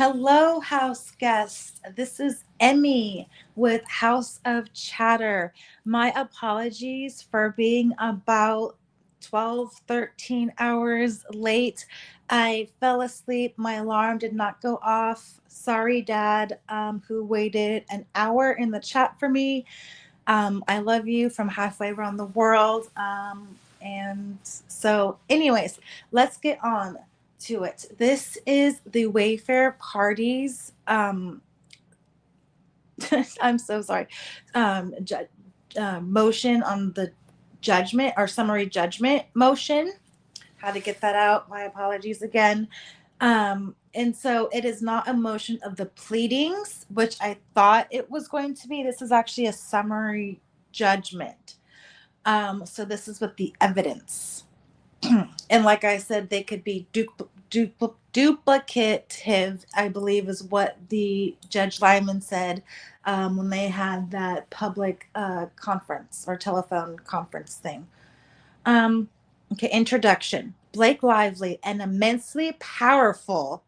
Hello, house guests. This is Emmy with House of Chatter. My apologies for being about 12, 13 hours late. I fell asleep. My alarm did not go off. Sorry, Dad, who waited an hour in the chat for me. I love you from halfway around the world. And so, anyways, let's get on to it. This is the Wayfarer parties. I'm so sorry. Motion on the judgment or summary judgment motion. How to get that out. My apologies again. And so it is not a motion of the pleadings, which I thought it was going to be. This is actually a summary judgment. So this is with the evidence. And like I said, they could be duplicative, I believe is what the Judge Lyman said when they had that public conference or telephone conference thing. Okay, introduction. Blake Lively, an immensely powerful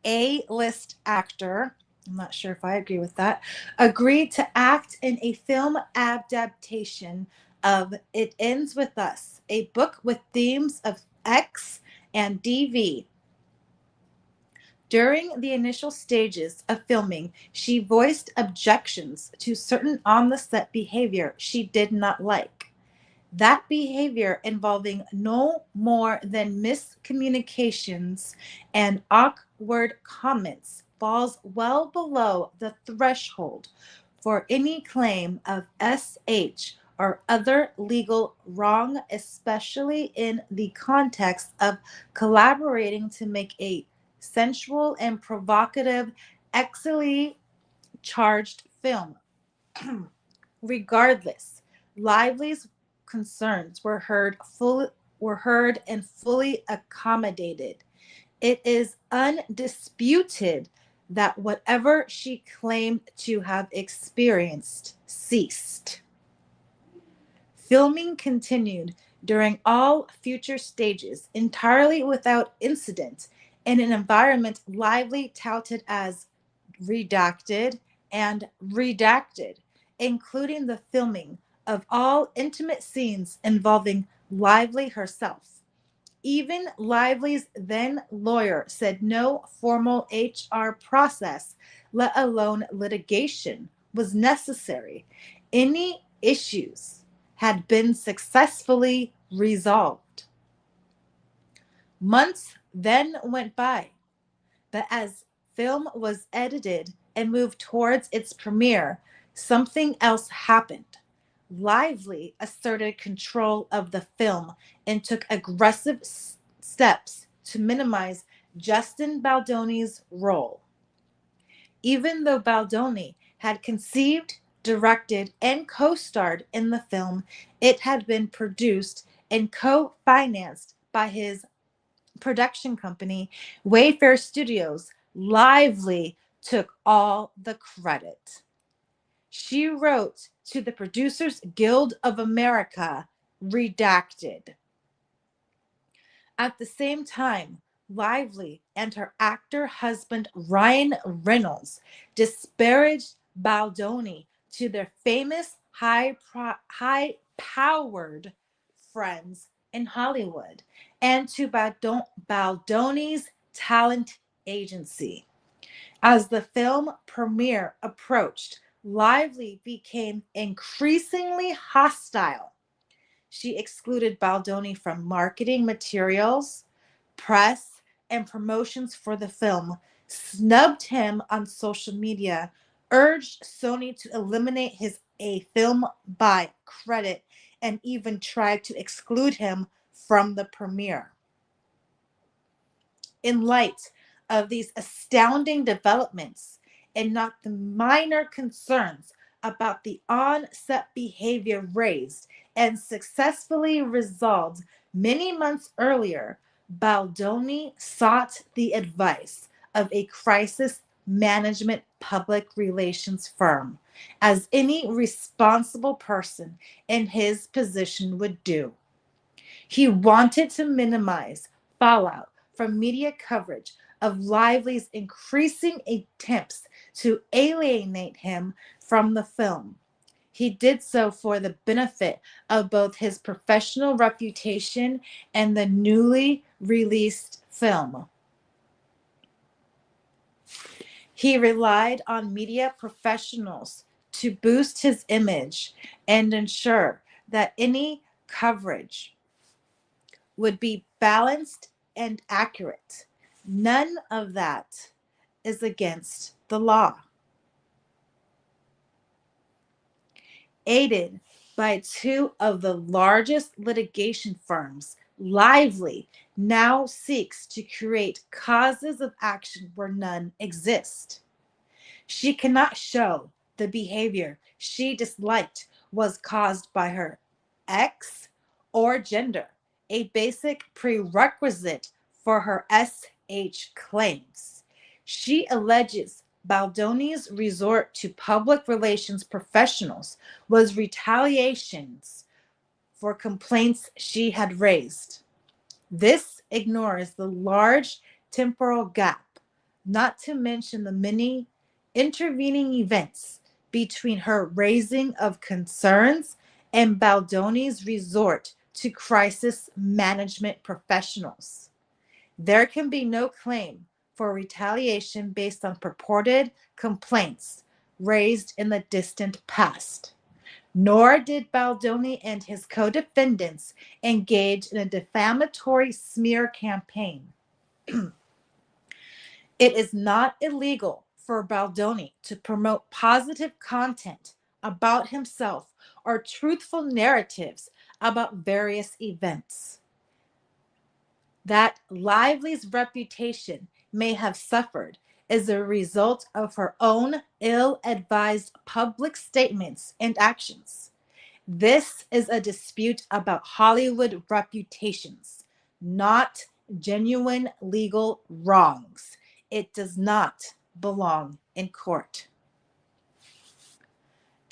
A-list actor, I'm not sure if I agree with that, agreed to act in a film adaptation of It Ends With Us, a book with themes of X and DV. During the initial stages of filming, she voiced objections to certain on-the-set behavior she did not like. That behavior involving no more than miscommunications and awkward comments falls well below the threshold for any claim of SH or other legal wrong, especially in the context of collaborating to make a sensual and provocative, sexually charged film. Regardless, Lively's concerns were heard and fully accommodated. It is undisputed that whatever she claimed to have experienced ceased. Filming continued during all future stages entirely without incident in an environment Lively touted as redacted and redacted, including the filming of all intimate scenes involving Lively herself. Even Lively's then lawyer said no formal HR process, let alone litigation, was necessary. Any issues had been successfully resolved. Months then went by, but as film was edited and moved towards its premiere, something else happened. Lively asserted control of the film and took aggressive steps to minimize Justin Baldoni's role. Even though Baldoni had conceived, directed, and co-starred in the film, it had been produced and co-financed by his production company, Wayfarer Studios. Lively took all the credit. She wrote to the Producers Guild of America, redacted. At the same time, Lively and her actor husband Ryan Reynolds disparaged Baldoni to their famous high-powered friends in Hollywood and to Baldoni's talent agency. As the film premiere approached, Lively became increasingly hostile. She excluded Baldoni from marketing materials, press, and promotions for the film, snubbed him on social media, urged Sony to eliminate his A Film by credit, and even tried to exclude him from the premiere. In light of these astounding developments and not the minor concerns about the on-set behavior raised and successfully resolved many months earlier, Baldoni sought the advice of a crisis management public relations firm, as any responsible person in his position would do. He wanted to minimize fallout from media coverage of Lively's increasing attempts to alienate him from the film. He did so for the benefit of both his professional reputation and the newly released film. He relied on media professionals to boost his image and ensure that any coverage would be balanced and accurate. None of that is against the law. Aided by two of the largest litigation firms, Lively now seeks to create causes of action where none exist. She cannot show the behavior she disliked was caused by her ex or gender, a basic prerequisite for her SH claims. She alleges Baldoni's resort to public relations professionals was retaliations for complaints she had raised. This ignores the large temporal gap, not to mention the many intervening events between her raising of concerns and Baldoni's resort to crisis management professionals. There can be no claim for retaliation based on purported complaints raised in the distant past. Nor did Baldoni and his co-defendants engage in a defamatory smear campaign. It is not illegal for Baldoni to promote positive content about himself or truthful narratives about various events. That Lively's reputation may have suffered is a result of her own ill-advised public statements and actions. This is a dispute about Hollywood reputations, not genuine legal wrongs. It does not belong in court.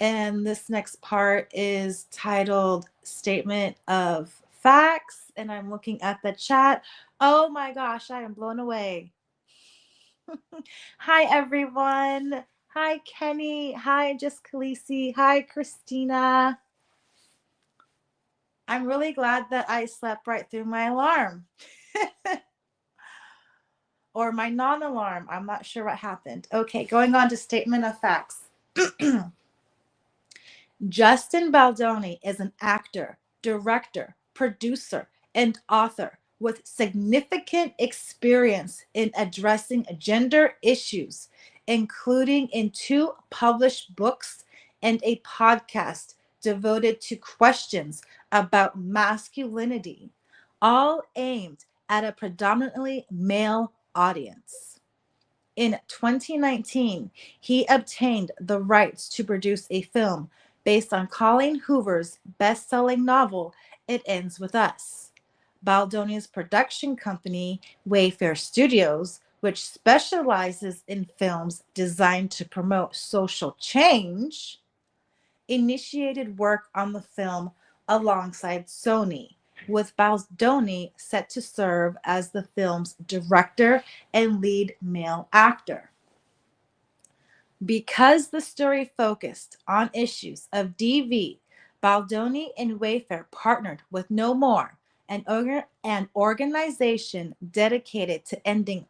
And this next part is titled Statement of Facts. And I'm looking at the chat. Oh my gosh, I am blown away. Hi, everyone. Hi, Kenny. Hi, Just Khaleesi. Hi, Christina. I'm really glad that I slept right through my alarm. Or my non-alarm. I'm not sure what happened. Okay, going on to statement of facts. Justin Baldoni is an actor, director, producer, and author with significant experience in addressing gender issues, including in 2 published books and a podcast devoted to questions about masculinity, all aimed at a predominantly male audience. In 2019, he obtained the rights to produce a film based on Colleen Hoover's best-selling novel, It Ends With Us. Baldoni's production company, Wayfarer Studios, which specializes in films designed to promote social change, initiated work on the film alongside Sony, with Baldoni set to serve as the film's director and lead male actor. Because the story focused on issues of DV, Baldoni and Wayfarer partnered with No More, an organization dedicated to ending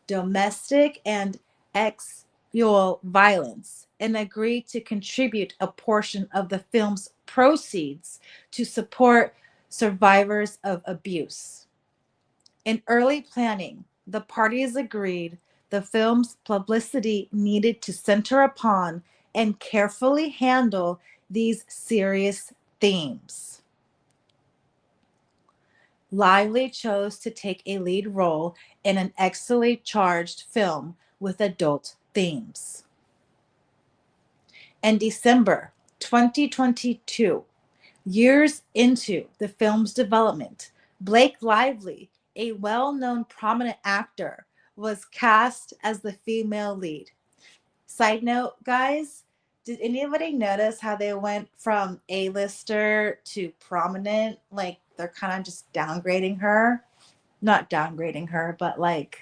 domestic and sexual violence, and agreed to contribute a portion of the film's proceeds to support survivors of abuse. In early planning, the parties agreed the film's publicity needed to center upon and carefully handle these serious themes. Lively chose to take a lead role in an sexually charged film with adult themes. In December 2022, years into the film's development, Blake Lively, a well-known prominent actor, was cast as the female lead. Side note, guys, did anybody notice how they went from A-lister to prominent? Like, they're kind of just downgrading her. not downgrading her, but like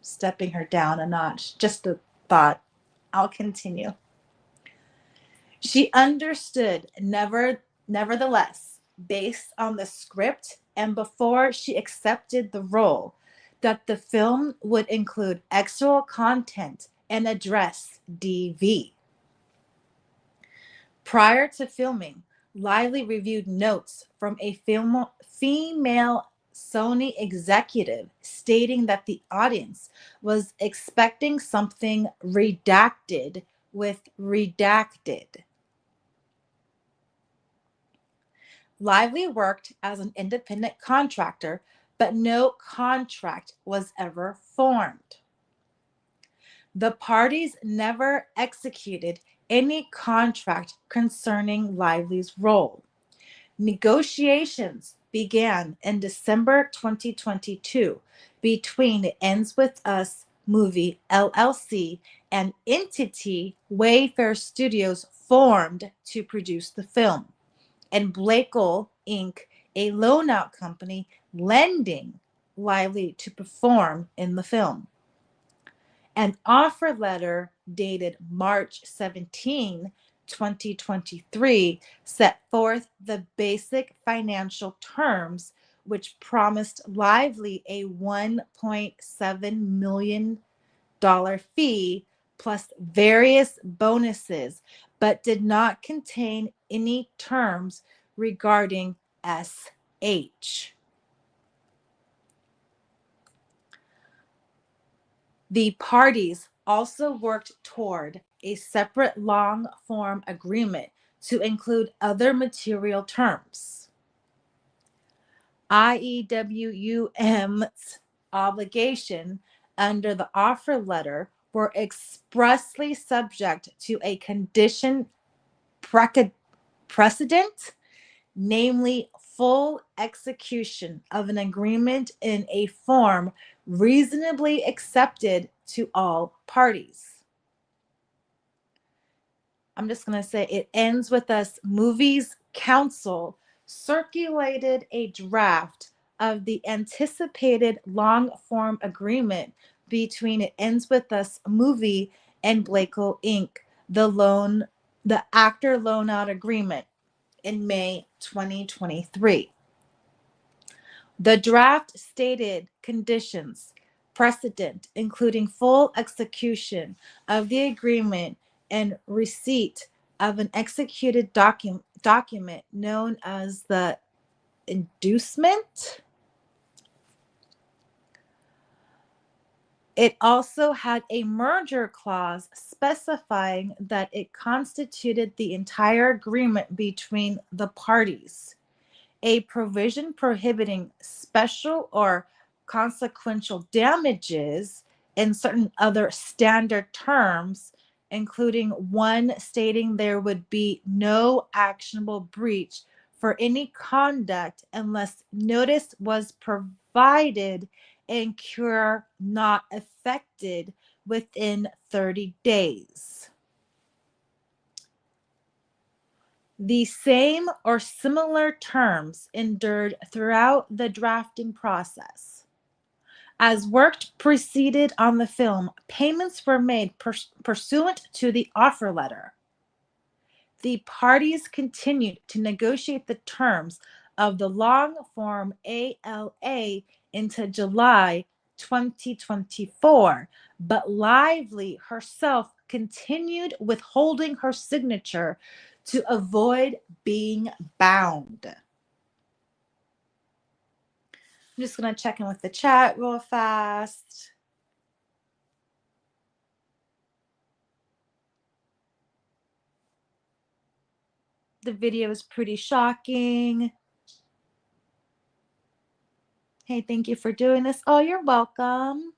stepping her down a notch. Just a thought. I'll continue. She understood, nevertheless, based on the script and before she accepted the role, that the film would include sexual content and address DV. Prior to filming, Lively reviewed notes from a female Sony executive stating that the audience was expecting something redacted with redacted. Lively worked as an independent contractor, but no contract was ever formed. The parties never executed any contract concerning Lively's role. Negotiations began in December 2022 between Ends With Us Movie LLC and entity Wayfarer Studios formed to produce the film, and Blakely Inc., a loan-out company lending Lively to perform in the film. An offer letter dated March 17, 2023, set forth the basic financial terms, which promised Lively a $1.7 million fee plus various bonuses, but did not contain any terms regarding SH. The parties also worked toward a separate long-form agreement to include other material terms. IEWUM's obligation under the offer letter were expressly subject to a condition precedent, namely full execution of an agreement in a form reasonably accepted to all parties. I'm just going to say it Ends With Us Movies Council circulated a draft of the anticipated long form agreement between It Ends With Us Movie and Blakely Inc., the actor loan out agreement, in May 2023. The draft stated conditions precedent, including full execution of the agreement and receipt of an executed document known as the inducement. It also had a merger clause specifying that it constituted the entire agreement between the parties. A provision prohibiting special or consequential damages and certain other standard terms, including one stating there would be no actionable breach for any conduct unless notice was provided and cure not effected within 30 days. The same or similar terms endured throughout the drafting process. As work proceeded on the film, payments were made pursuant to the offer letter. The parties continued to negotiate the terms of the long form ALA into July 2024, but Lively herself continued withholding her signature to avoid being bound. I'm just going to check in with the chat real fast. The video is pretty shocking. Hey, thank you for doing this. Oh, you're welcome.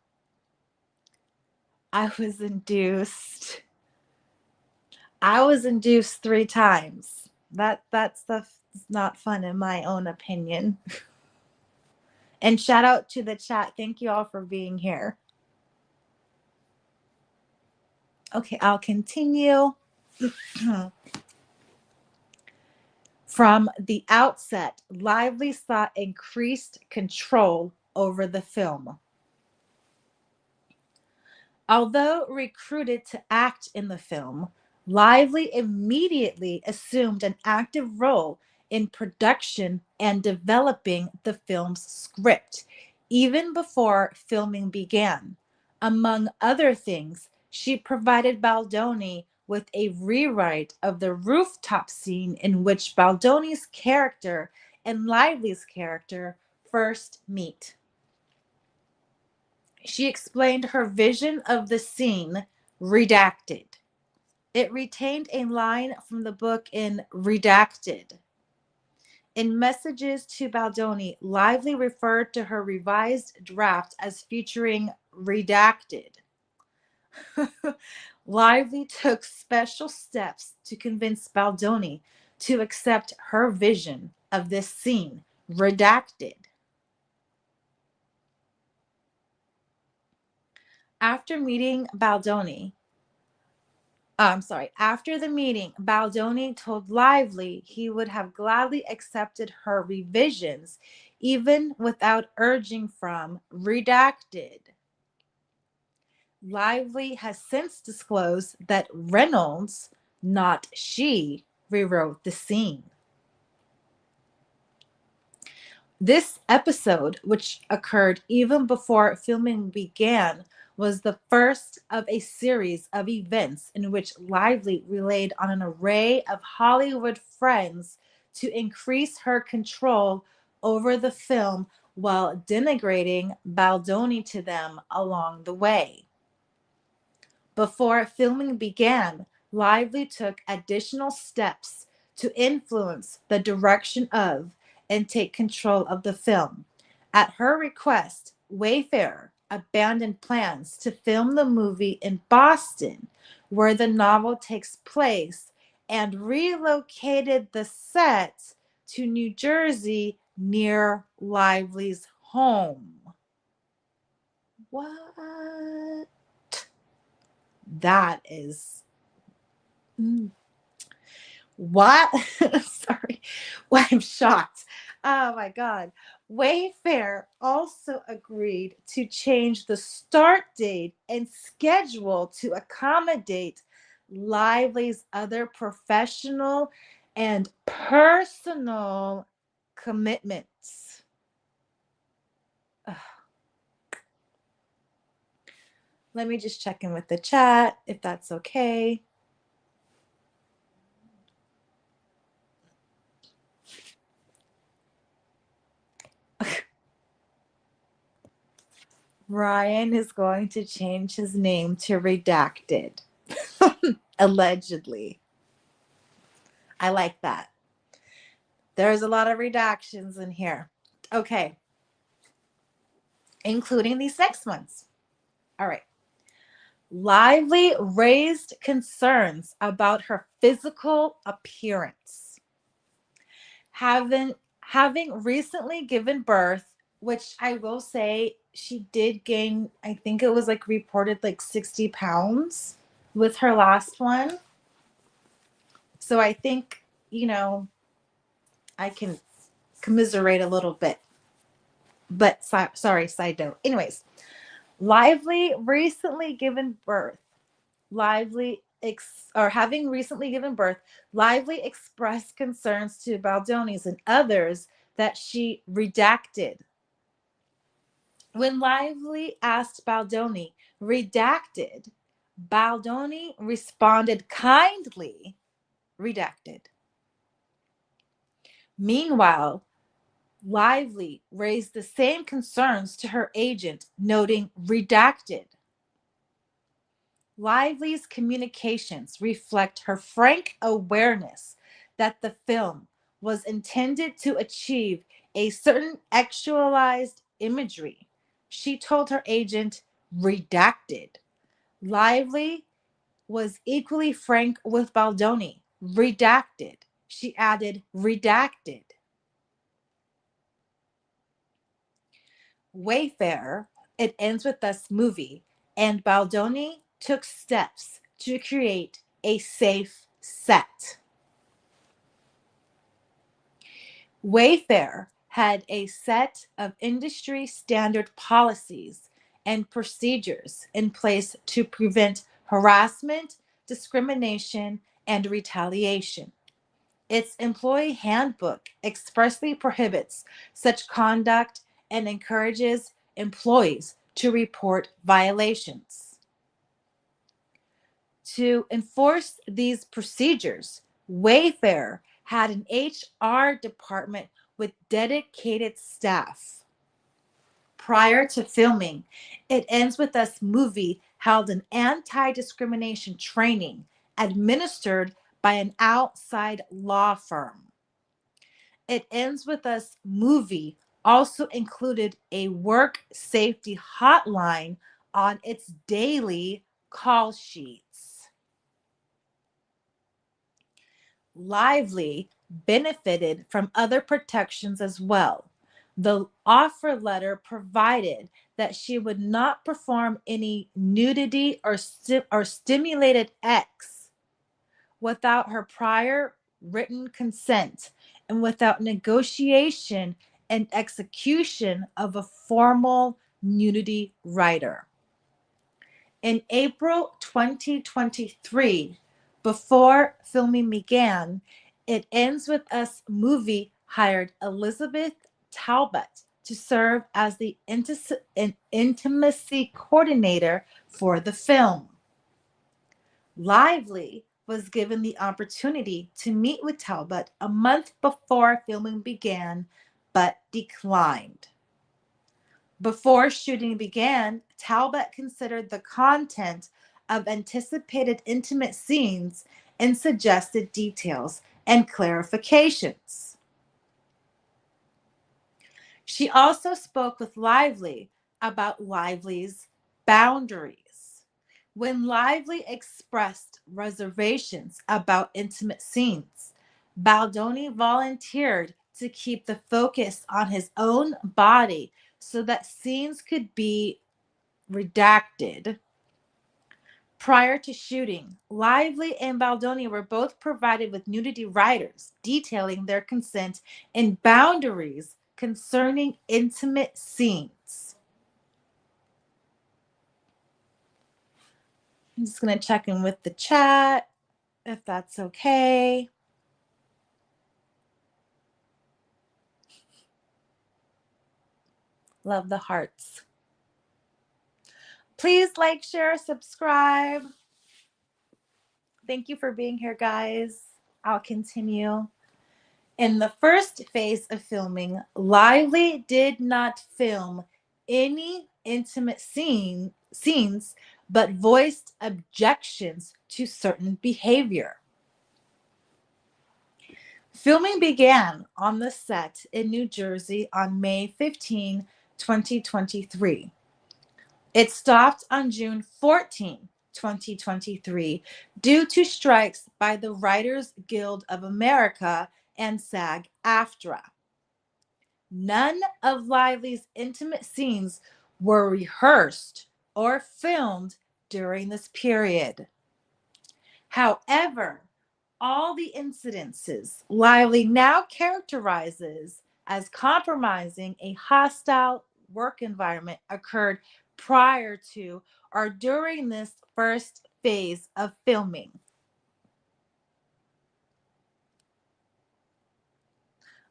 I was induced 3 times. That stuff is not fun in my own opinion. And shout out to the chat. Thank you all for being here. Okay, I'll continue. From the outset, Lively sought increased control over the film. Although recruited to act in the film, Lively immediately assumed an active role in production and developing the film's script, even before filming began. Among other things, she provided Baldoni with a rewrite of the rooftop scene in which Baldoni's character and Lively's character first meet. She explained her vision of the scene, redacted. It retained a line from the book in Redacted. In messages to Baldoni, Lively referred to her revised draft as featuring redacted. Lively took special steps to convince Baldoni to accept her vision of this scene, redacted. After meeting Baldoni, after the meeting, Baldoni told Lively he would have gladly accepted her revisions, even without urging from redacted. Lively has since disclosed that Reynolds, not she, rewrote the scene. This episode, which occurred even before filming began, was the first of a series of events in which Lively relied on an array of Hollywood friends to increase her control over the film while denigrating Baldoni to them along the way. Before filming began, Lively took additional steps to influence the direction of and take control of the film. At her request, Wayfarer abandoned plans to film the movie in Boston, where the novel takes place, and relocated the set to New Jersey near Lively's home. What? That is what? Sorry. Well, I'm shocked. Oh my God. Wayfair also agreed to change the start date and schedule to accommodate Lively's other professional and personal commitments. Ugh. Let me just check in with the chat if that's okay. Ryan is going to change his name to Redacted. Allegedly. I like that. There's a lot of redactions in here. Okay. Including these next ones. All right. Lively raised concerns about her physical appearance. Having recently given birth, which I will say she did gain, I think it was like reported like 60 pounds with her last one. So I think, I can commiserate a little bit. But sorry, side note. Anyways, Lively recently given birth. Having recently given birth, Lively expressed concerns to Baldoni's and others that she redacted. When Lively asked Baldoni, redacted, Baldoni responded kindly, redacted. Meanwhile, Lively raised the same concerns to her agent, noting redacted. Lively's communications reflect her frank awareness that the film was intended to achieve a certain actualized imagery. She told her agent, redacted. Lively was equally frank with Baldoni, redacted. She added, redacted. Wayfarer, it ends with this movie, and Baldoni took steps to create a safe set. Wayfarer had a set of industry standard policies and procedures in place to prevent harassment, discrimination, and retaliation. Its employee handbook expressly prohibits such conduct and encourages employees to report violations. To enforce these procedures, Wayfarer had an HR department with dedicated staff. Prior to filming, It Ends With Us movie held an anti discrimination training administered by an outside law firm. It Ends With Us movie also included a work safety hotline on its daily call sheets. Lively benefited from other protections as well. The offer letter provided that she would not perform any nudity or stimulated acts without her prior written consent and without negotiation and execution of a formal nudity rider. In April 2023, before filming began, It Ends With Us movie hired Elizabeth Talbot to serve as the intimacy coordinator for the film. Lively was given the opportunity to meet with Talbot a month before filming began, but declined. Before shooting began, Talbot considered the content of anticipated intimate scenes and suggested details and clarifications. She also spoke with Lively about Lively's boundaries. When Lively expressed reservations about intimate scenes, Baldoni volunteered to keep the focus on his own body so that scenes could be redacted. Prior to shooting, Lively and Baldoni were both provided with nudity riders detailing their consent and boundaries concerning intimate scenes. I'm just going to check in with the chat if that's okay. Love the hearts. Please like, share, subscribe. Thank you for being here, guys. I'll continue. In the first phase of filming, Lively did not film any intimate scenes, but voiced objections to certain behavior. Filming began on the set in New Jersey on May 15, 2023. It stopped on June 14, 2023, due to strikes by the Writers Guild of America and SAG-AFTRA. None of Lively's intimate scenes were rehearsed or filmed during this period. However, all the incidences Lively now characterizes as compromising a hostile work environment occurred prior to or during this first phase of filming.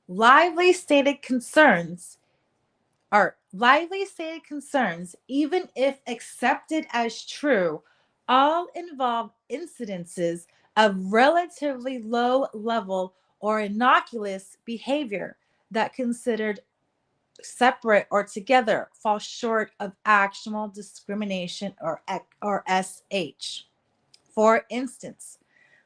Lively stated concerns, even if accepted as true, all involve incidences of relatively low level or innocuous behavior that, considered separate or together, fall short of actionable discrimination or SH. For instance,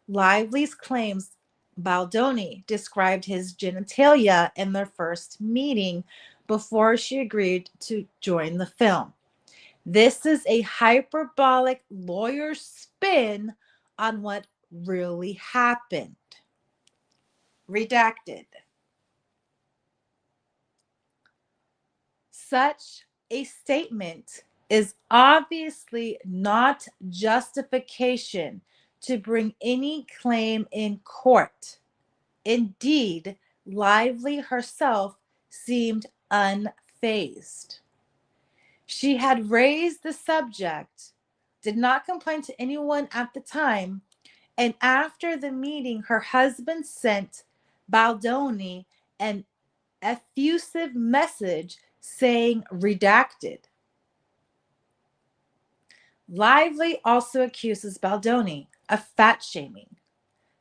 Lively's claims Baldoni described his genitalia in their first meeting before she agreed to join the film. This is a hyperbolic lawyer spin on what really happened. Redacted. Such a statement is obviously not justification to bring any claim in court. Indeed, Lively herself seemed unfazed. She had raised the subject, did not complain to anyone at the time, and after the meeting, her husband sent Baldoni an effusive message saying redacted. Lively also accuses Baldoni of fat shaming.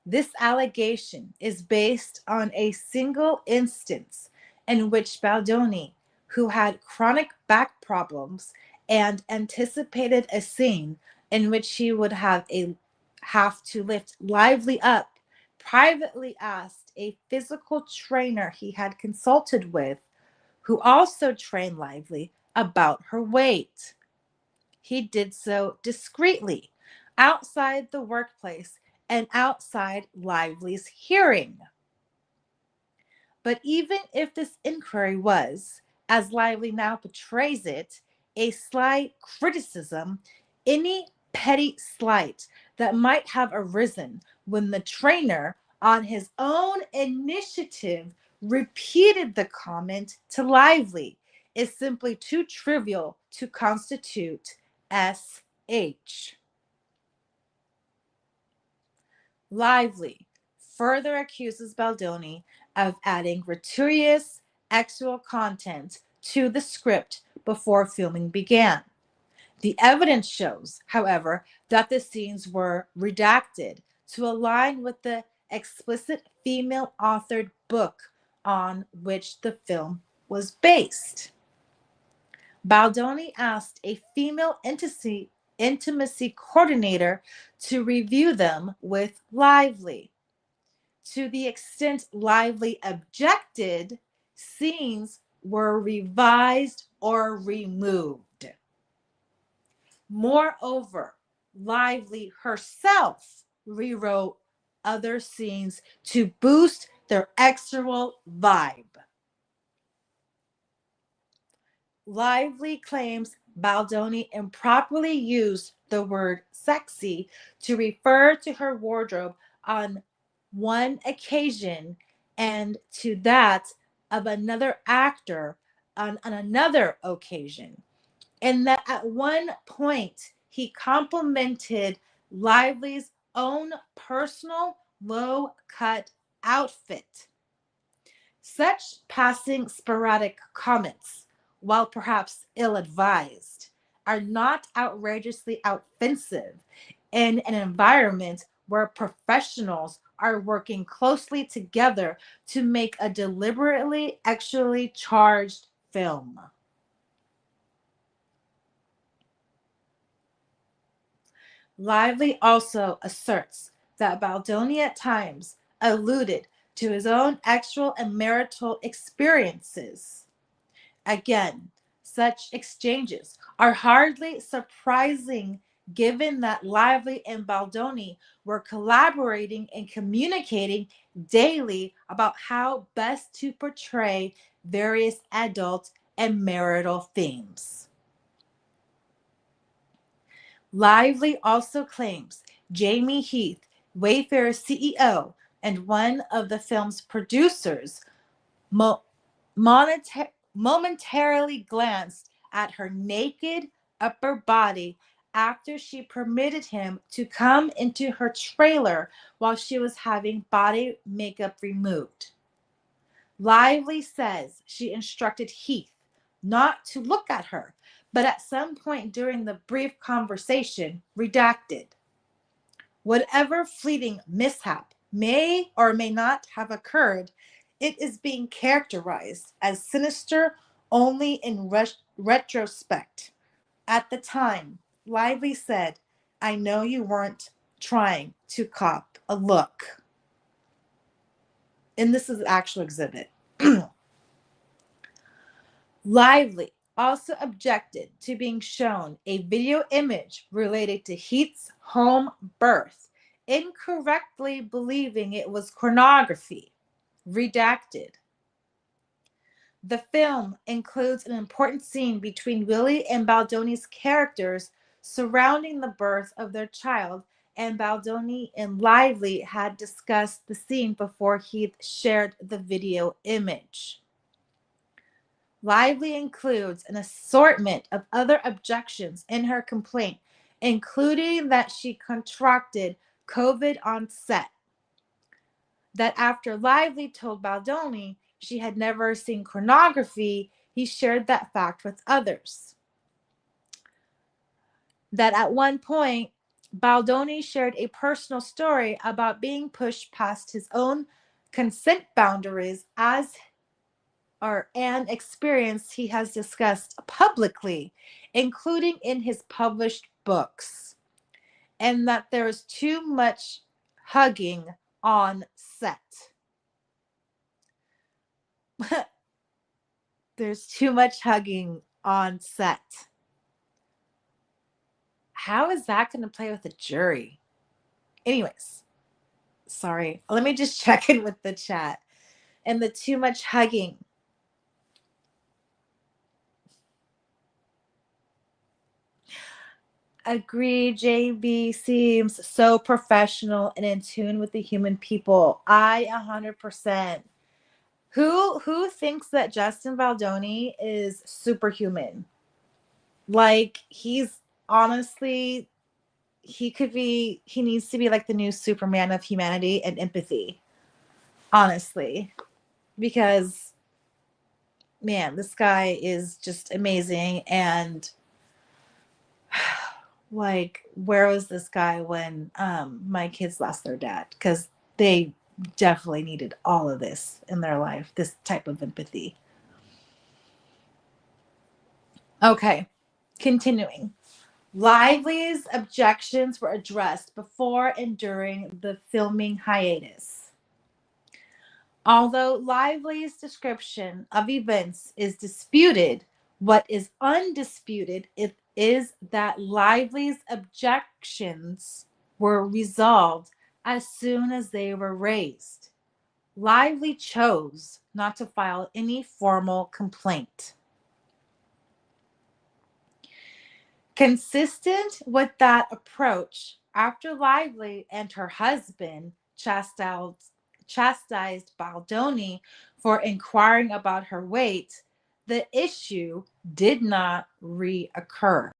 This allegation is based on a single instance in which Baldoni, who had chronic back problems and anticipated a scene in which he would have to lift Lively up, privately asked a physical trainer he had consulted with, who also trained Lively, about her weight. He did so discreetly, outside the workplace and outside Lively's hearing. But even if this inquiry was, as Lively now portrays it, a slight criticism, any petty slight that might have arisen when the trainer, on his own initiative, repeated the comment to Lively, is simply too trivial to constitute SH. Lively further accuses Baldoni of adding gratuitous sexual content to the script before filming began. The evidence shows, however, that the scenes were redacted to align with the explicit female authored book on which the film was based. Baldoni asked a female intimacy coordinator to review them with Lively. To the extent Lively objected, scenes were revised or removed. Moreover, Lively herself rewrote other scenes to boost their sexual vibe. Lively claims Baldoni improperly used the word sexy to refer to her wardrobe on one occasion and to that of another actor on another occasion. And that at one point he complimented Lively's own personal low cut outfit. Such passing sporadic comments, while perhaps ill advised, are not outrageously offensive in an environment where professionals are working closely together to make a deliberately sexually charged film. Lively also asserts that Baldoni at times alluded to his own actual and marital experiences. Again, such exchanges are hardly surprising given that Lively and Baldoni were collaborating and communicating daily about how best to portray various adult and marital themes. Lively also claims Jamie Heath, Wayfarer CEO and one of the film's producers, mo- momentarily glanced at her naked upper body after she permitted him to come into her trailer while she was having body makeup removed. Lively says she instructed Heath not to look at her, but at some point during the brief conversation, redacted. Whatever fleeting mishap may or may not have occurred, it is being characterized as sinister only in retrospect. At the time, Lively said, I know you weren't trying to cop a look. And this is the actual exhibit. Lively also objected to being shown a video image related to Heath's home birth, incorrectly believing it was pornography. Redacted. The film includes an important scene between Willie and Baldoni's characters surrounding the birth of their child, and Baldoni and Lively had discussed the scene before Heath shared the video image. Lively includes an assortment of other objections in her complaint, including that she contracted COVID on set. That after Lively told Baldoni she had never seen pornography, he shared that fact with others. That at one point, Baldoni shared a personal story about being pushed past his own consent boundaries as or an experience he has discussed publicly, including in his published books, and that there is too much hugging on set. There's too much hugging on set. How is that going to play with a jury? Anyways, sorry. Let me just check in with the chat. And the too much hugging. Agree, JB seems so professional and in tune with the human people. I 100%. Who thinks that Justin Baldoni is superhuman? Like, he's honestly, he needs to be like the new Superman of humanity and empathy. Honestly. Because man, this guy is just amazing. And like, where was this guy when my kids lost their dad? Because they definitely needed all of this in their life, this type of empathy. Okay, continuing. Lively's objections were addressed before and during the filming hiatus. Although Lively's description of events is disputed, what is undisputed is that Lively's objections were resolved as soon as they were raised. Lively chose not to file any formal complaint. Consistent with that approach, after Lively and her husband chastised Baldoni for inquiring about her weight, the issue did not recur.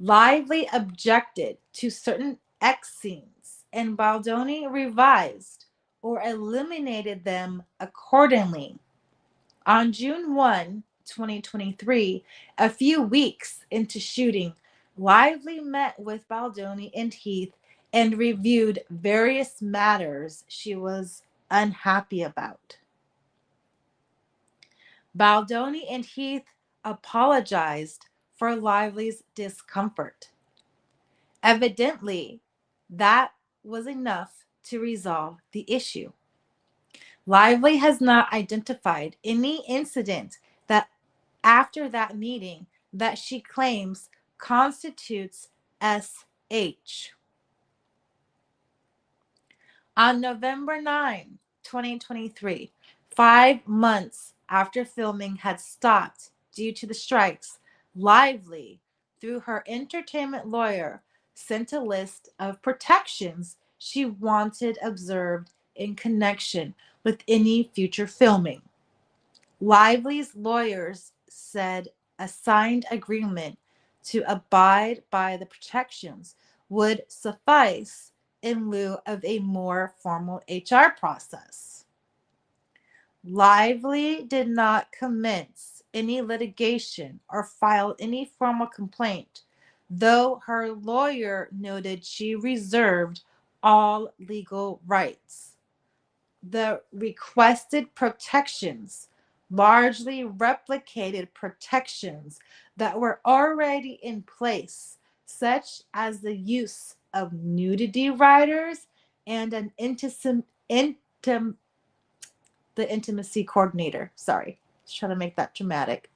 Lively objected to certain X scenes, and Baldoni revised or eliminated them accordingly. On June 1, 2023, a few weeks into shooting, Lively met with Baldoni and Heath and reviewed various matters she was unhappy about. Baldoni and Heath apologized for Lively's discomfort. Evidently, that was enough to resolve the issue. Lively has not identified any incident that after that meeting that she claims constitutes SH. On November 9, 2023, 5 months after filming had stopped due to the strikes, Lively, through her entertainment lawyer, sent a list of protections she wanted observed in connection with any future filming. Lively's lawyers said a signed agreement to abide by the protections would suffice in lieu of a more formal HR process. Lively did not commence any litigation or file any formal complaint, though her lawyer noted she reserved all legal rights. The requested protections largely replicated protections that were already in place, such as the use of nudity riders and an the intimacy coordinator. Sorry, just trying to make that dramatic.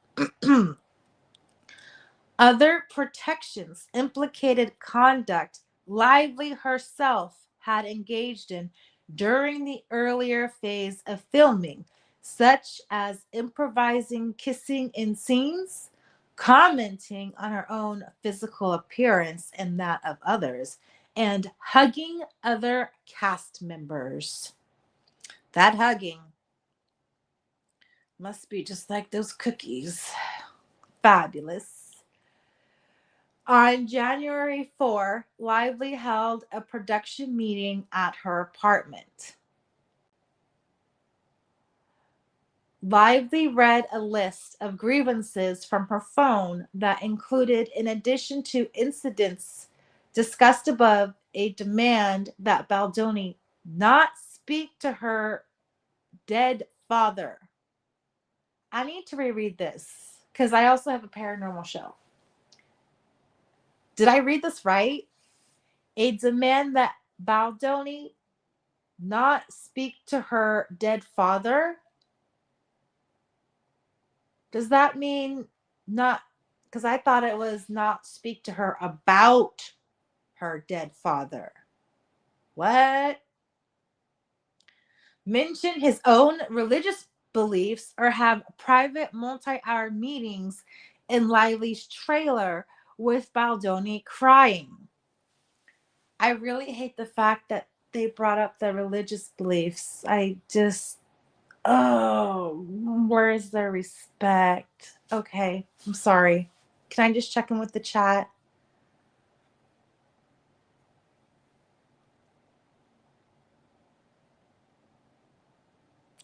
Other protections implicated conduct Lively herself had engaged in during the earlier phase of filming, such as improvising kissing in scenes, commenting on her own physical appearance and that of others, and hugging other cast members. That hugging. Must be just like those cookies. Fabulous. On January 4, Lively held a production meeting at her apartment. Lively read a list of grievances from her phone that included, in addition to incidents discussed above, a demand that Baldoni not speak to her dead father. I need to reread this because I also have a paranormal show. Did I read this right? A demand that Baldoni not speak to her dead father? Does that mean not? Because I thought it was not speak to her about her dead father. What? Mention his own religious beliefs or have private multi-hour meetings in Lively's trailer with Baldoni crying. I really hate the fact that they brought up the religious beliefs. Oh, where is their respect? Okay, I'm sorry. Can I just check in with the chat?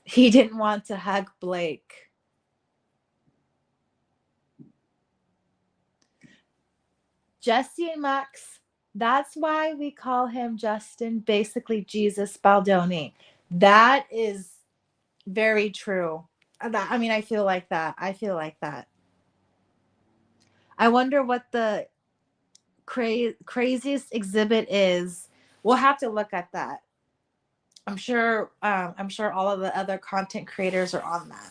He didn't want to hug Blake. Jesse and Max, that's why we call him Justin, basically Jesus Baldoni. That is very true. I mean, I feel like that. I feel like that. I wonder what the craziest exhibit is. We'll have to look at that. I'm sure. I'm sure all of the other content creators are on that.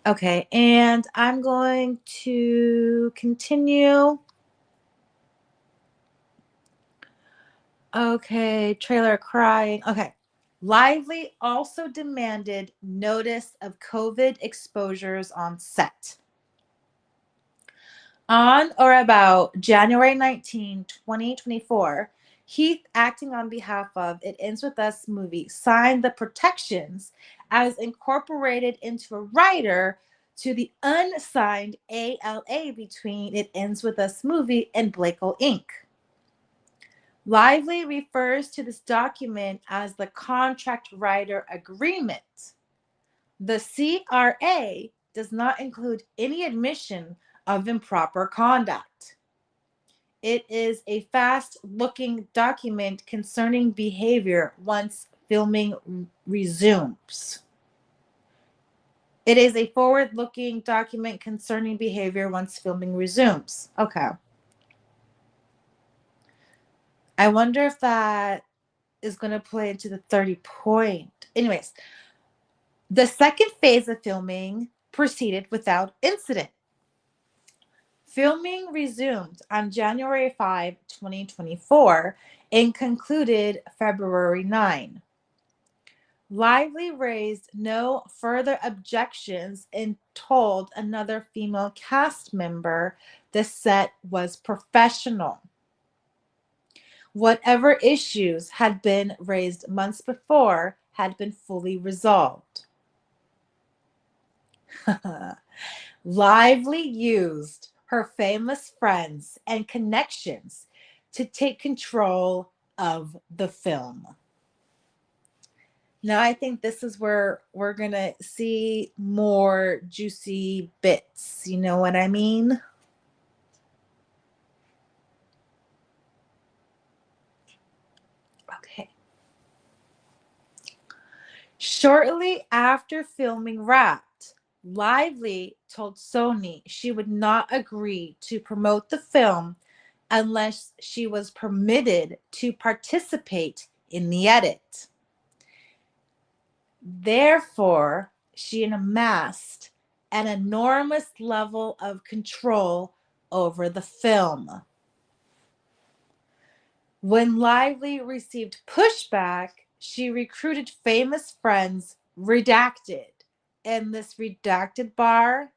Okay, and I'm going to continue. Okay, trailer crying. Okay. Lively also demanded notice of COVID exposures on set. On or about January 19, 2024, Heath, acting on behalf of It Ends With Us movie, signed the protections as incorporated into a rider to the unsigned ALA between It Ends With Us movie and Blako Inc. Lively refers to this document as the Contract Rider Agreement. The CRA does not include any admission of improper conduct. It is a fast-looking document concerning behavior once filming resumes. It is a forward-looking document concerning behavior once filming resumes. Okay. I wonder if that is going to play into the 30 point. Anyways, the second phase of filming proceeded without incident. Filming resumed on January 5, 2024, and concluded February 9. Lively raised no further objections and told another female cast member the set was professional. Whatever issues had been raised months before had been fully resolved. Lively used her famous friends and connections to take control of the film. Now, I think this is where we're going to see more juicy bits. You know what I mean? Okay. Shortly after filming wrapped, Lively told Sony she would not agree to promote the film unless she was permitted to participate in the edit. Therefore, she amassed an enormous level of control over the film. When Lively received pushback, she recruited famous friends, redacted. And this redacted bar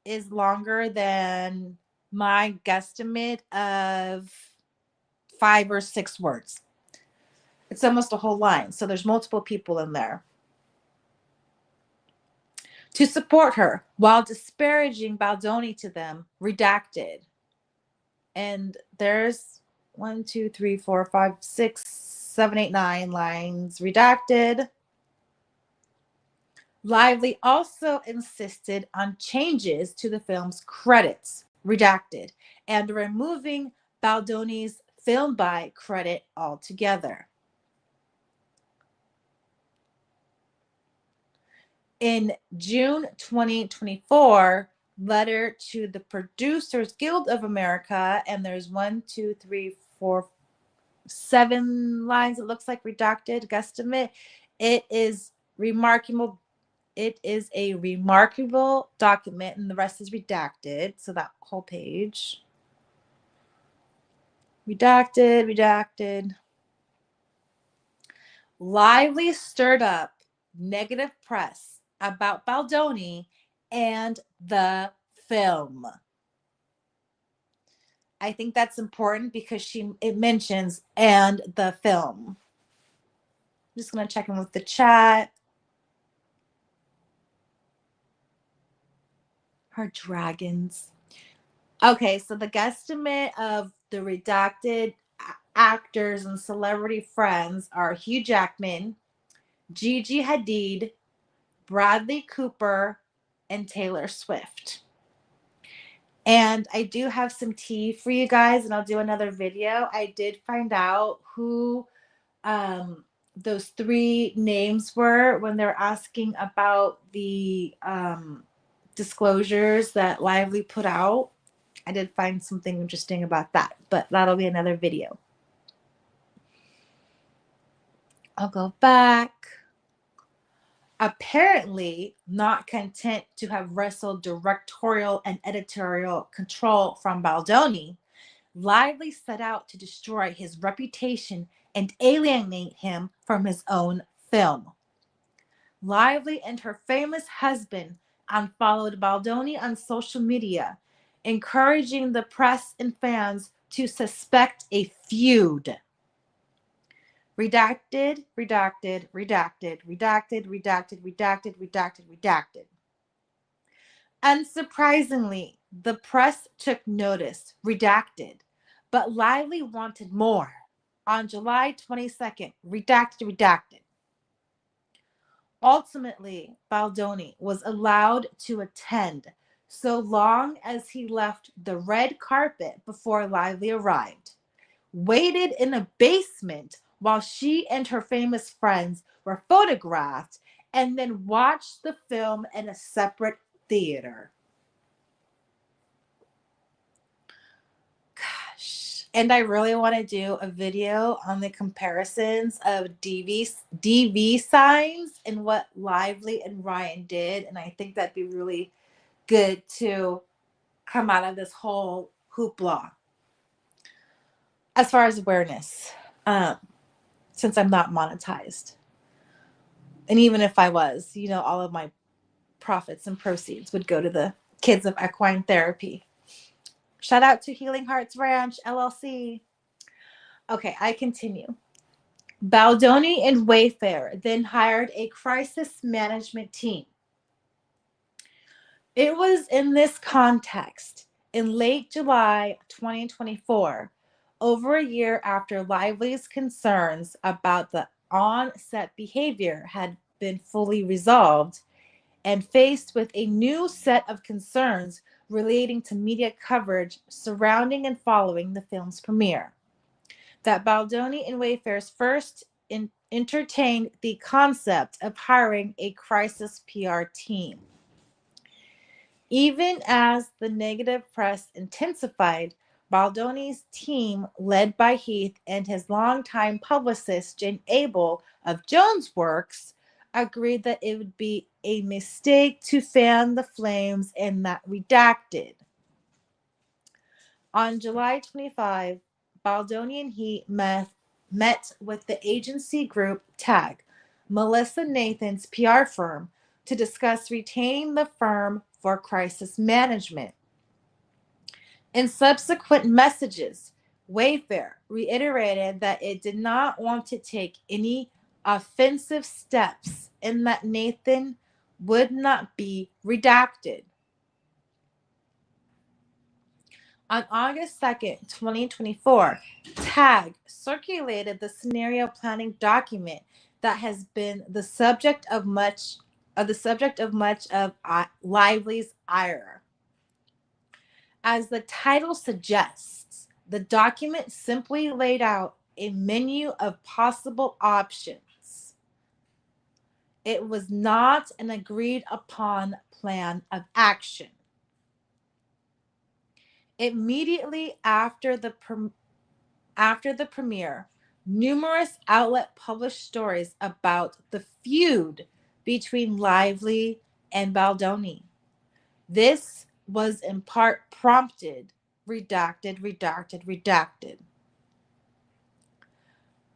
is longer than my guesstimate of 5 or 6 words. It's almost a whole line. So there's multiple people in there. to support her while disparaging Baldoni to them, redacted. And there's 9 lines redacted. Lively also insisted on changes to the film's credits, redacted, and removing Baldoni's film by credit altogether. In June 2024, letter to the Producers Guild of America, and there's 7 lines, it looks like redacted, guesstimate. It is remarkable. It is a remarkable document, and the rest is redacted. So that whole page. Redacted. Lively stirred up negative press about Baldoni and the film. I think that's important because it mentions and the film. I'm just going to check in with the chat. Her dragons. Okay, so the guesstimate of the redacted actors and celebrity friends are Hugh Jackman, Gigi Hadid, Bradley Cooper, and Taylor Swift. And I do have some tea for you guys, and I'll do another video. I did find out who those 3 names were when they're asking about the disclosures that Lively put out. I did find something interesting about that, but that'll be another video. I'll go back. Apparently not content to have wrestled directorial and editorial control from Baldoni, Lively set out to destroy his reputation and alienate him from his own film. Lively and her famous husband unfollowed Baldoni on social media, encouraging the press and fans to suspect a feud. Redacted. Unsurprisingly, the press took notice, redacted, but Lively wanted more. On July 22nd, redacted. Ultimately, Baldoni was allowed to attend so long as he left the red carpet before Lively arrived, waited in a basement while she and her famous friends were photographed, and then watched the film in a separate theater. Gosh. And I really want to do a video on the comparisons of DV signs and what Lively and Ryan did. And I think that'd be really good to come out of this whole hoopla. As far as awareness, since I'm not monetized. And even if I was, all of my profits and proceeds would go to the kids of equine therapy. Shout out to Healing Hearts Ranch, LLC. Okay, I continue. Baldoni and Wayfarer then hired a crisis management team. It was in this context, in late July 2024, over a year after Lively's concerns about the on-set behavior had been fully resolved, and faced with a new set of concerns relating to media coverage surrounding and following the film's premiere, that Baldoni and Wayfarers first entertained the concept of hiring a crisis PR team. Even as the negative press intensified, Baldoni's team, led by Heath and his longtime publicist Jane Abel of Jones Works, agreed that it would be a mistake to fan the flames and that redacted. On July 25, Baldoni and Heath met with the agency group TAG, Melissa Nathan's PR firm, to discuss retaining the firm for crisis management. In subsequent messages, Wayfarer reiterated that it did not want to take any offensive steps and that Nathan would not be redacted. On August 2nd, 2024, TAG circulated the scenario planning document that has been the subject of much of Lively's ire. As the title suggests, the document simply laid out a menu of possible options. It was not an agreed upon plan of action. Immediately after the premiere, numerous outlets published stories about the feud between Lively and Baldoni. This was in part prompted, redacted.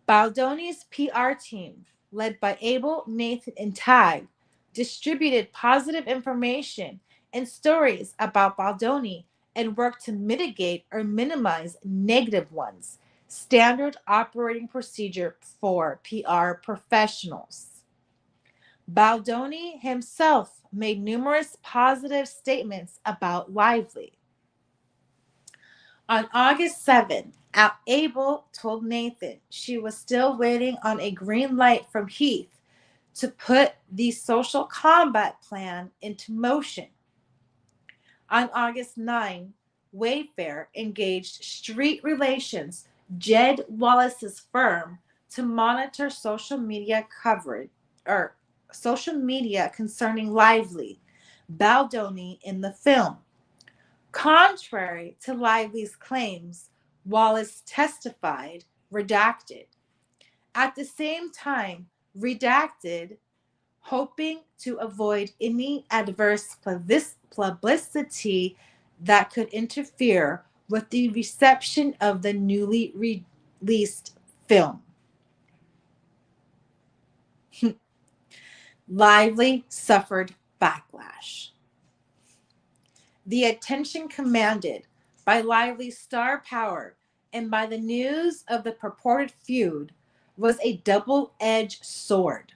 Baldoni's PR team, led by Abel, Nathan, and Tag, distributed positive information and stories about Baldoni and worked to mitigate or minimize negative ones, standard operating procedure for PR professionals. Baldoni himself made numerous positive statements about Lively. On August 7th, Abel told Nathan she was still waiting on a green light from Heath to put the social combat plan into motion. On August 9, Wayfarer engaged Street Relations, Jed Wallace's firm, to monitor social media concerning Lively, Baldoni in the film. Contrary to Lively's claims, Wallace testified, redacted. At the same time, redacted, hoping to avoid any adverse publicity that could interfere with the reception of the newly released film. Lively suffered backlash. The attention commanded by Lively's star power and by the news of the purported feud was a double-edged sword.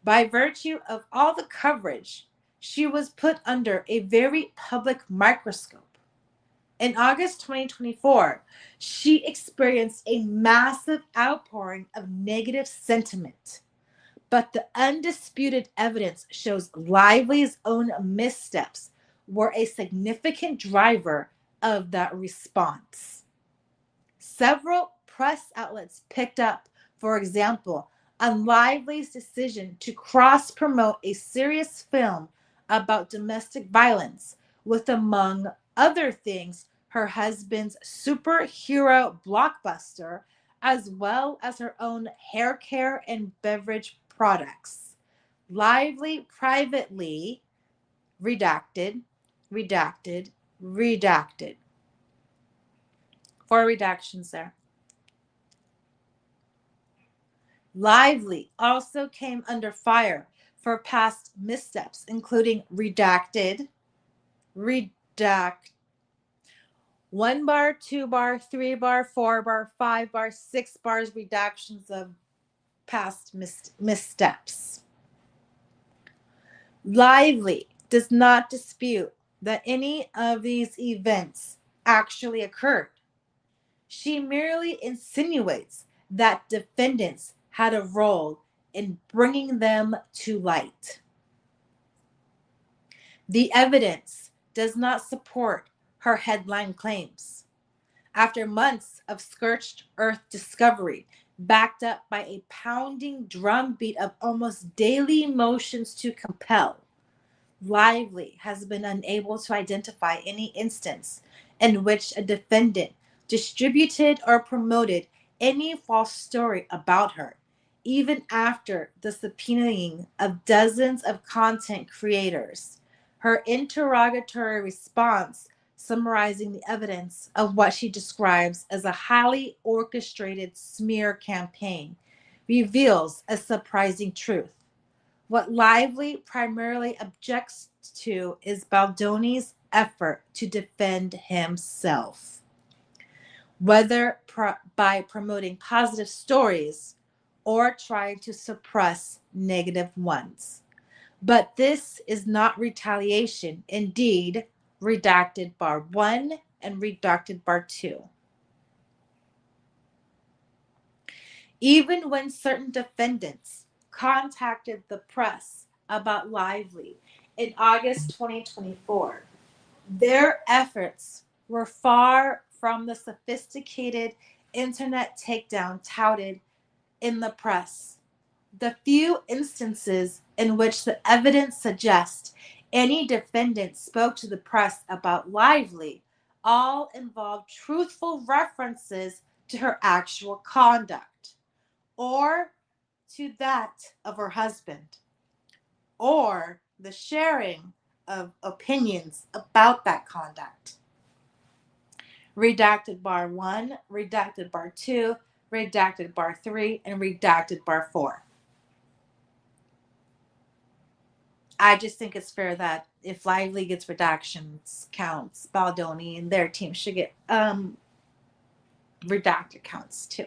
By virtue of all the coverage, she was put under a very public microscope. In August 2024, she experienced a massive outpouring of negative sentiment. But the undisputed evidence shows Lively's own missteps were a significant driver of that response. Several press outlets picked up, for example, on Lively's decision to cross-promote a serious film about domestic violence with, among other things, her husband's superhero blockbuster, as well as her own hair care and beverage products. Lively privately redacted. 4 redactions there. Lively also came under fire for past missteps, including redact, 1 bar, 2 bar, 3 bar, 4 bar, 5 bar, 6 bars, redactions of past missteps. Lively does not dispute that any of these events actually occurred. She merely insinuates that defendants had a role in bringing them to light. The evidence does not support her headline claims. After months of scorched earth discovery, backed up by a pounding drumbeat of almost daily motions to compel, Lively has been unable to identify any instance in which a defendant distributed or promoted any false story about her, even after the subpoenaing of dozens of content creators. Her interrogatory response, summarizing the evidence of what she describes as a highly orchestrated smear campaign, reveals a surprising truth. What Lively primarily objects to is Baldoni's effort to defend himself, whether by promoting positive stories or trying to suppress negative ones. But this is not retaliation. Indeed, redacted bar 1 and redacted bar 2. Even when certain defendants contacted the press about Lively in August 2024, their efforts were far from the sophisticated internet takedown touted in the press. The few instances in which the evidence suggests any defendant spoke to the press about Lively all involved truthful references to her actual conduct, or to that of her husband, or the sharing of opinions about that conduct. Redacted bar 1, redacted bar 2, redacted bar 3, and redacted bar 4. I just think it's fair that if Lively gets redactions counts, Baldoni and their team should get redacted counts too.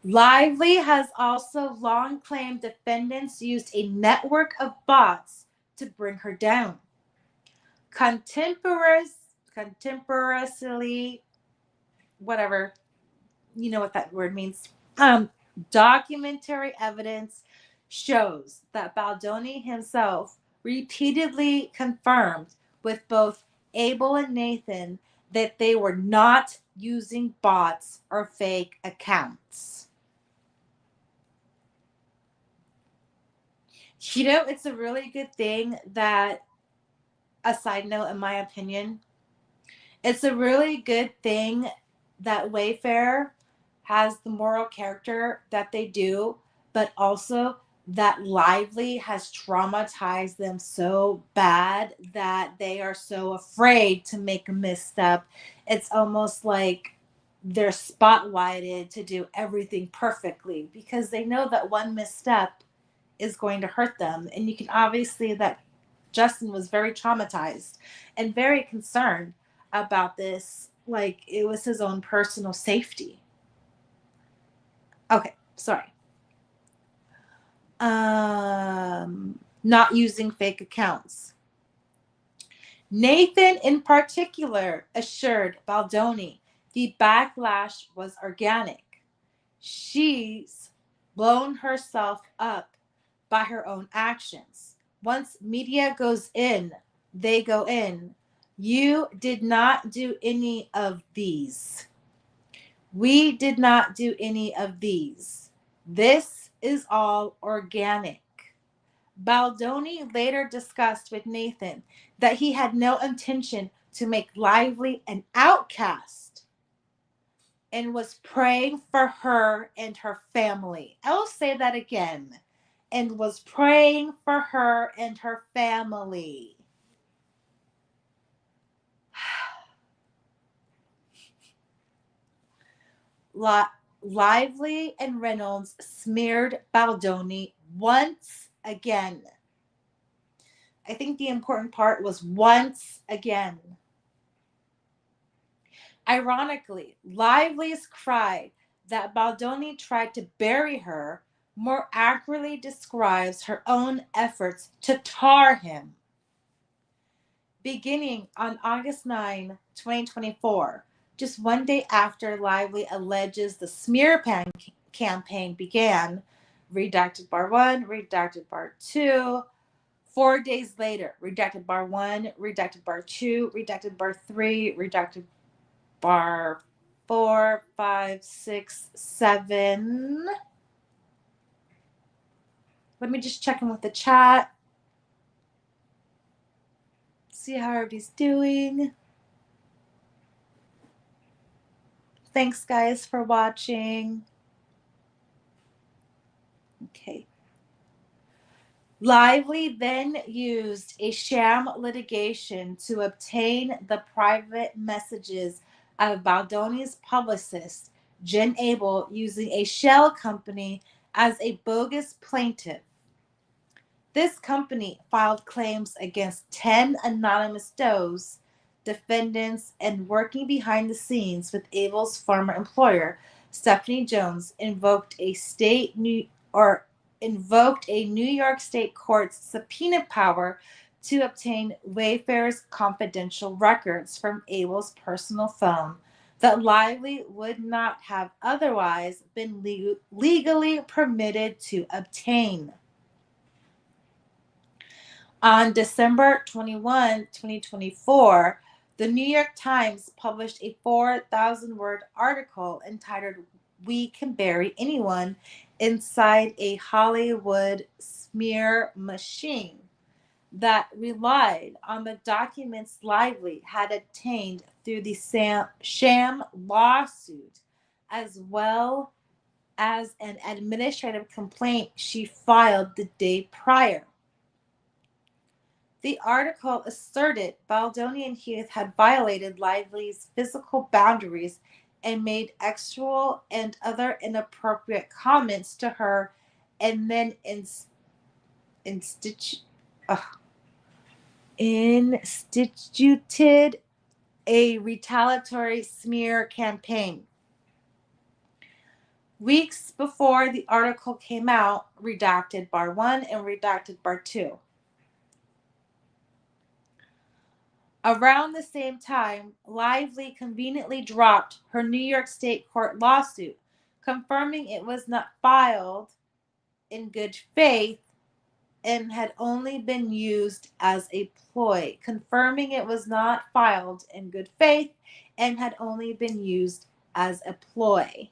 Lively has also long claimed defendants used a network of bots to bring her down. Contemporaneously, whatever, you know what that word means. Documentary evidence shows that Baldoni himself repeatedly confirmed with both Abel and Nathan that they were not using bots or fake accounts. You know, it's a really good thing that, a side note, in my opinion, it's a really good thing that Wayfarer has the moral character that they do, but also that Lively has traumatized them so bad that they are so afraid to make a misstep. It's almost like they're spotlighted to do everything perfectly because they know that one misstep is going to hurt them. And you can obviously that Justin was very traumatized and very concerned about this. Like it was his own personal safety. Okay, sorry. Not using fake accounts. Nathan, in particular, assured Baldoni the backlash was organic. She's blown herself up by her own actions. Once media goes in, they go in. You did not do any of these. We did not do any of these. This is all organic. Baldoni later discussed with Nathan that he had no intention to make Lively an outcast and was praying for her and her family. I will say that again. And was praying for her and her family. Lively and Reynolds smeared Baldoni once again. I think the important part was once again. Ironically, Lively's cry that Baldoni tried to bury her more accurately describes her own efforts to tar him. Beginning on August 9, 2024, just one day after Lively alleges the smear campaign began, redacted bar 1, redacted bar 2. 4 days later, redacted bar 1, redacted bar 2, redacted bar 3, redacted bar 4, 5, 6, 7. Let me just check in with the chat. See how everybody's doing. Thanks, guys, for watching. Okay. Lively then used a sham litigation to obtain the private messages of Baldoni's publicist, Jen Abel, using a shell company as a bogus plaintiff. This company filed claims against 10 anonymous does, defendants, and working behind the scenes with Abel's former employer, Stephanie Jones, invoked a state invoked a New York State court's subpoena power to obtain Wayfarer's confidential records from Abel's personal phone that Lively would not have otherwise been legally permitted to obtain. On December 21, 2024, the New York Times published a 4,000-word article entitled "We Can Bury Anyone Inside a Hollywood Smear Machine" that relied on the documents Lively had obtained through the sham lawsuit, as well as an administrative complaint she filed the day prior. The article asserted Baldoni and Hughes had violated Lively's physical boundaries and made sexual and other inappropriate comments to her, and then instituted a retaliatory smear campaign. Weeks before the article came out, redacted bar 1 and redacted bar 2. Around the same time, Lively conveniently dropped her New York State court lawsuit, confirming it was not filed in good faith and had only been used as a ploy. Confirming it was not filed in good faith and had only been used as a ploy.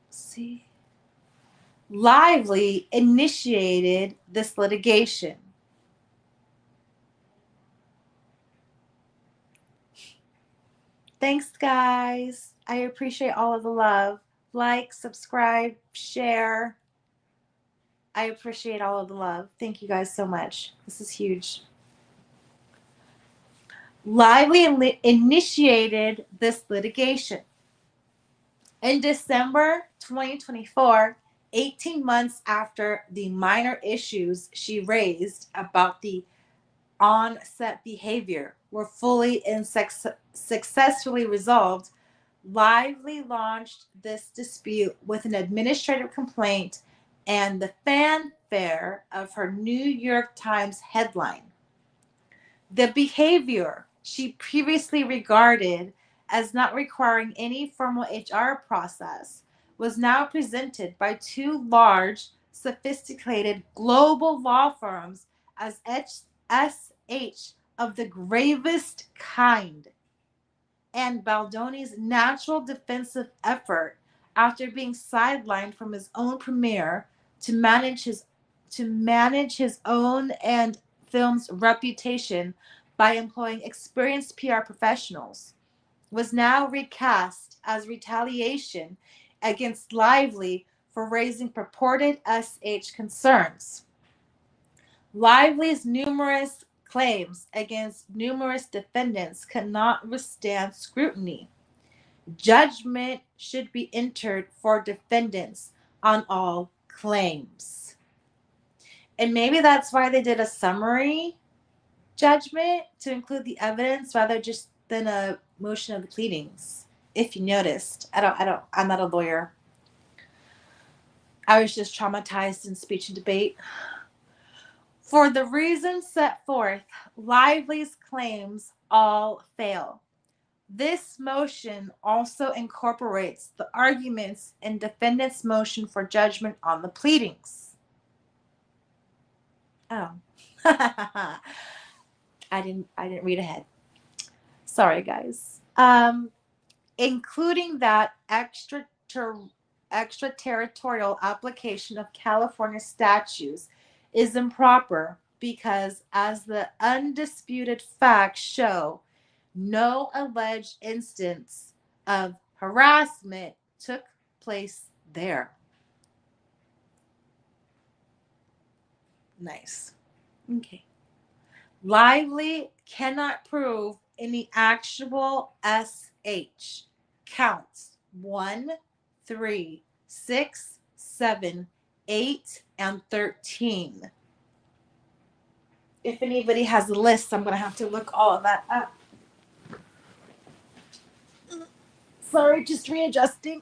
See. Lively initiated this litigation. Thanks, guys. I appreciate all of the love. Like, subscribe, share. I appreciate all of the love. Thank you guys so much. This is huge. Lively initiated this litigation. In December 2024, 18 months after the minor issues she raised about the on-set behavior were fully and successfully resolved, Lively launched this dispute with an administrative complaint and the fanfare of her New York Times headline. The behavior she previously regarded as not requiring any formal HR process was now presented by two large, sophisticated global law firms as SH of the gravest kind, and Baldoni's natural defensive effort after being sidelined from his own premiere to manage his own and film's reputation by employing experienced PR professionals, was now recast as retaliation against Lively for raising purported SH concerns. Lively's numerous claims against numerous defendants cannot withstand scrutiny. Judgment should be entered for defendants on all claims. And maybe that's why they did a summary judgment to include the evidence rather just than a motion of the pleadings. If you noticed, I'm not a lawyer. I was just traumatized in speech and debate. For the reasons set forth, Lively's claims all fail. This motion also incorporates the arguments in defendant's motion for judgment on the pleadings. Oh. I didn't read ahead. Sorry, guys. Including that extraterritorial application of California statutes is improper because, as the undisputed facts show, no alleged instance of harassment took place there. Nice. Okay. Lively cannot prove any actual SH. Counts 1, 3, 6, 7, 8, and 13. If anybody has a list, I'm going to have to look all of that up. Sorry, just readjusting.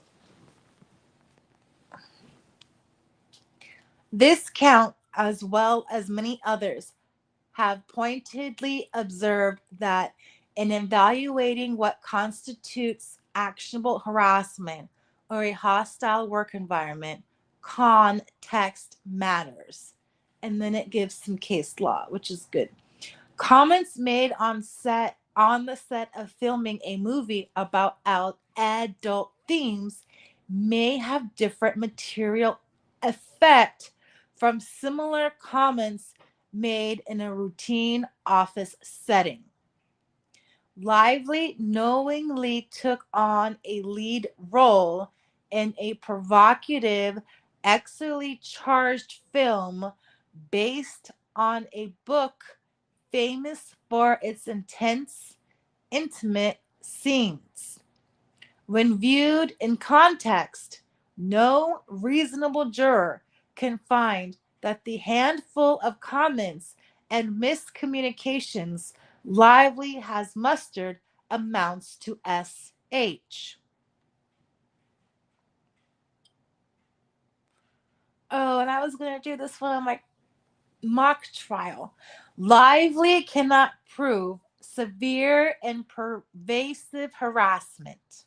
This count, as well as many others, have pointedly observed that in evaluating what constitutes actionable harassment or a hostile work environment, context matters. And then it gives some case law, which is good. Comments made on the set of filming a movie about adult themes may have different material effect from similar comments made in a routine office setting. Lively knowingly took on a lead role in a provocative, sexually charged film based on a book famous for its intense, intimate scenes. When viewed in context, no reasonable juror can find that the handful of comments and miscommunications Lively has mustered amounts to SH. Oh, and I was going to do this one on my mock trial. Lively cannot prove severe and pervasive harassment.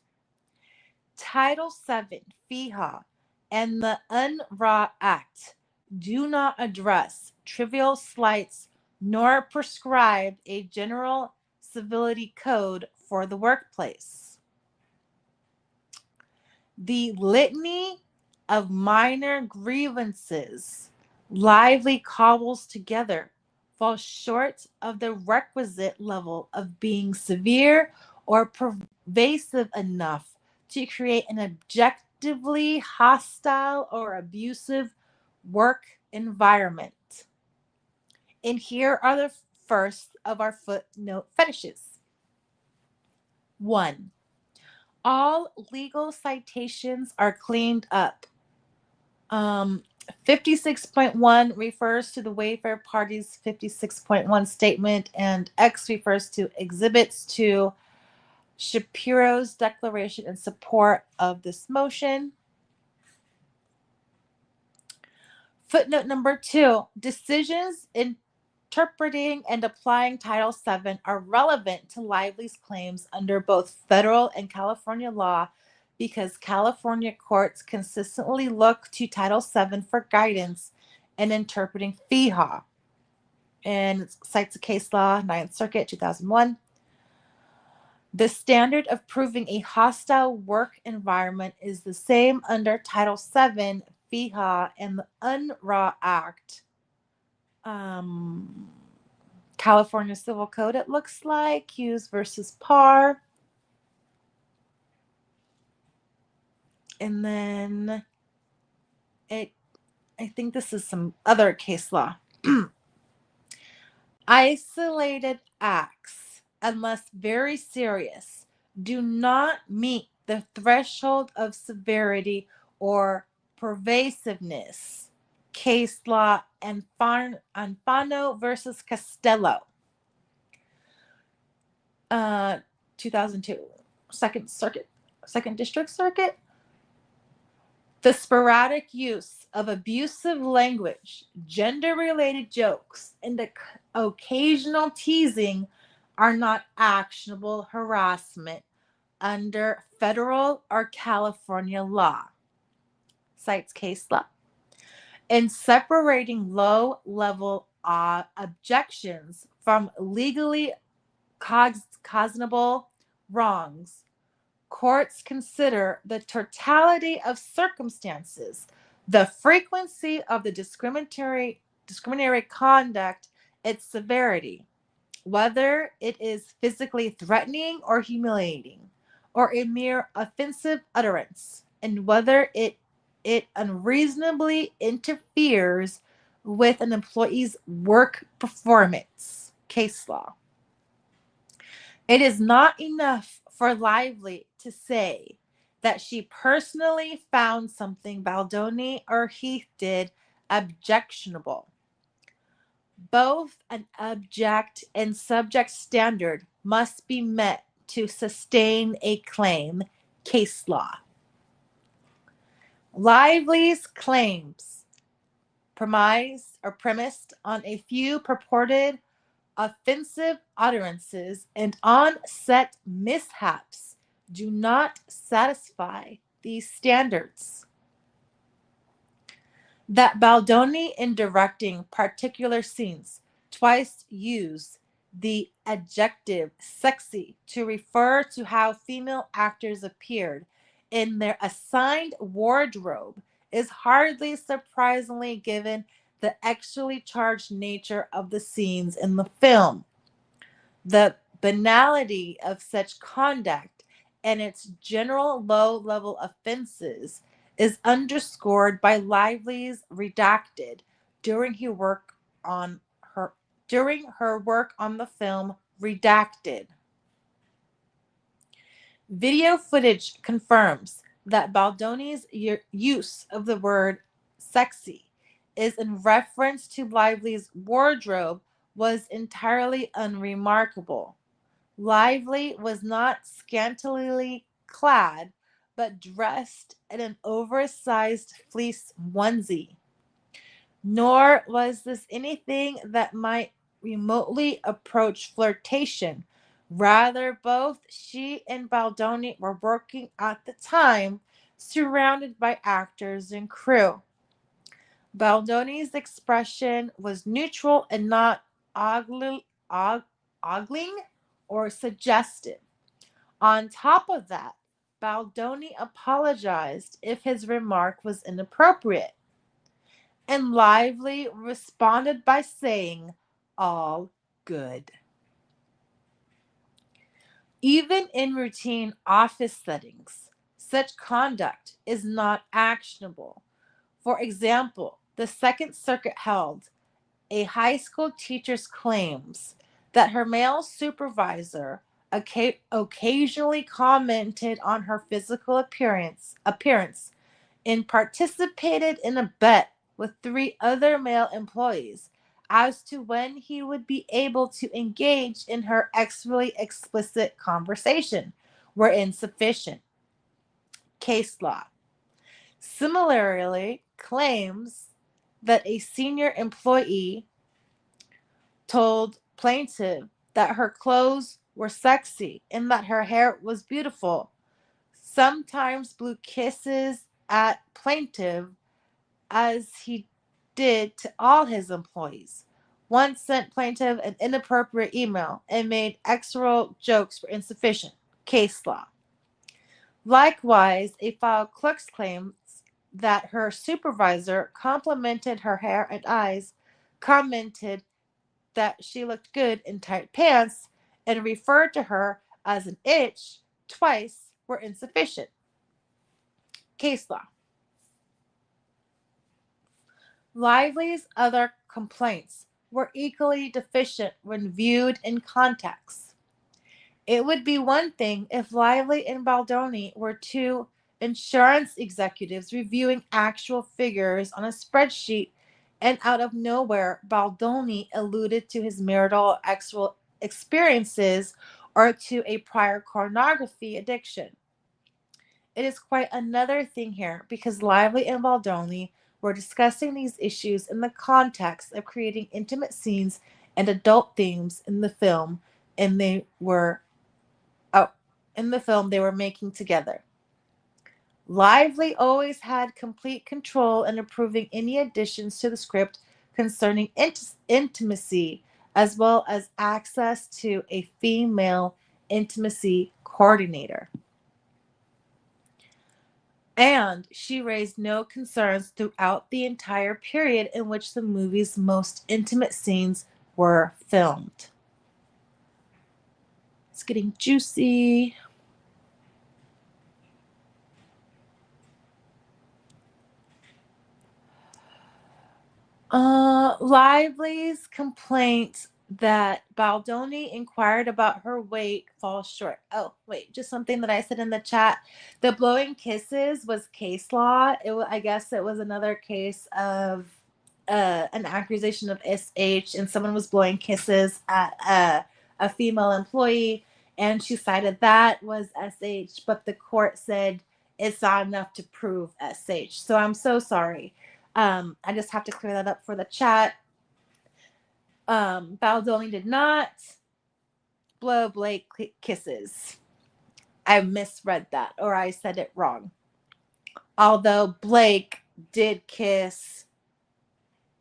Title VII, FEHA, and the UNRWA Act do not address trivial slights nor prescribe a general civility code for the workplace. The litany of minor grievances Lively cobbles together falls short of the requisite level of being severe or pervasive enough to create an objectively hostile or abusive work environment. And here are the first of our footnote fetishes. 1. All legal citations are cleaned up. 56.1 refers to the Wayfarer party's 56.1 statement, and X refers to exhibits to Shapiro's declaration in support of this motion. Footnote number 2, decisions interpreting and applying Title VII are relevant to Lively's claims under both federal and California law because California courts consistently look to Title VII for guidance in interpreting FEHA. And it cites a case law, 9th Circuit, 2001. The standard of proving a hostile work environment is the same under Title VII, FEHA, and the UNRWA Act. California Civil Code, it looks like, Hughes versus Parr. And then I think this is some other case law. Isolated acts, unless very serious, do not meet the threshold of severity or pervasiveness. Case law and Anfano versus Costello. 2002, Second District Circuit. The sporadic use of abusive language, gender-related jokes, and the occasional teasing are not actionable harassment under federal or California law. Cites case law. In separating low-level objections from legally cognizable wrongs, courts consider the totality of circumstances, the frequency of the discriminatory conduct, its severity, whether it is physically threatening or humiliating, or a mere offensive utterance, and whether it unreasonably interferes with an employee's work performance. Case law. It is not enough for Lively to say that she personally found something Baldoni or Heath did objectionable. Both an object and subject standard must be met to sustain a claim, Case law. Lively's claims premised on a few purported offensive utterances and on-set mishaps do not satisfy these standards. That Baldoni, in directing particular scenes, twice used the adjective sexy to refer to how female actors appeared in their assigned wardrobe is hardly surprisingly given the sexually charged nature of the scenes in the film. The banality of such conduct and its general low-level offenses is underscored by Lively's redacted during her work on her during her work on the film Redacted. Video footage confirms that Baldoni's use of the word sexy is in reference to Lively's wardrobe was entirely unremarkable. Lively was not scantily clad, but dressed in an oversized fleece onesie. Nor was this anything that might remotely approach flirtation. Rather, both she and Baldoni were working at the time, surrounded by actors and crew. Baldoni's expression was neutral and not ogling or suggestive. On top of that, Baldoni apologized if his remark was inappropriate, and Lively responded by saying, "All good." Even in routine office settings, such conduct is not actionable. For example, the Second Circuit held a high school teacher's claims that her male supervisor occasionally commented on her physical appearance and participated in a bet with three other male employees as to when he would be able to engage in her sexually explicit conversation were insufficient. Case law. Similarly, claims that a senior employee told plaintiff that her clothes were sexy and that her hair was beautiful, sometimes blew kisses at plaintiff as he did to all his employees. Once sent plaintiff an inappropriate email and made extra jokes for insufficient. Case law. Likewise, a file clerk claims that her supervisor complimented her hair and eyes, commented that she looked good in tight pants, and referred to her as an itch twice were insufficient. Case law. Lively's other complaints were equally deficient when viewed in context. It would be one thing if Lively and Baldoni were two insurance executives reviewing actual figures on a spreadsheet, and out of nowhere, Baldoni alluded to his marital sexual experiences or to a prior pornography addiction. It is quite another thing here because Lively and Baldoni were discussing these issues in the context of creating intimate scenes and adult themes in the film, and they were making together. Lively always had complete control in approving any additions to the script concerning intimacy, as well as access to a female intimacy coordinator. And she raised no concerns throughout the entire period in which the movie's most intimate scenes were filmed. It's getting juicy. Lively's complaint that Baldoni inquired about her weight falls short. Oh, wait, just something that I said in the chat. The blowing kisses was case law. I guess it was another case of an accusation of SH, and someone was blowing kisses at a female employee, and she cited that was SH, but the court said it's not enough to prove SH. So I'm so sorry. I just have to clear that up for the chat. Baldoni did not blow Blake kisses. I misread that, or I said it wrong. Although Blake did kiss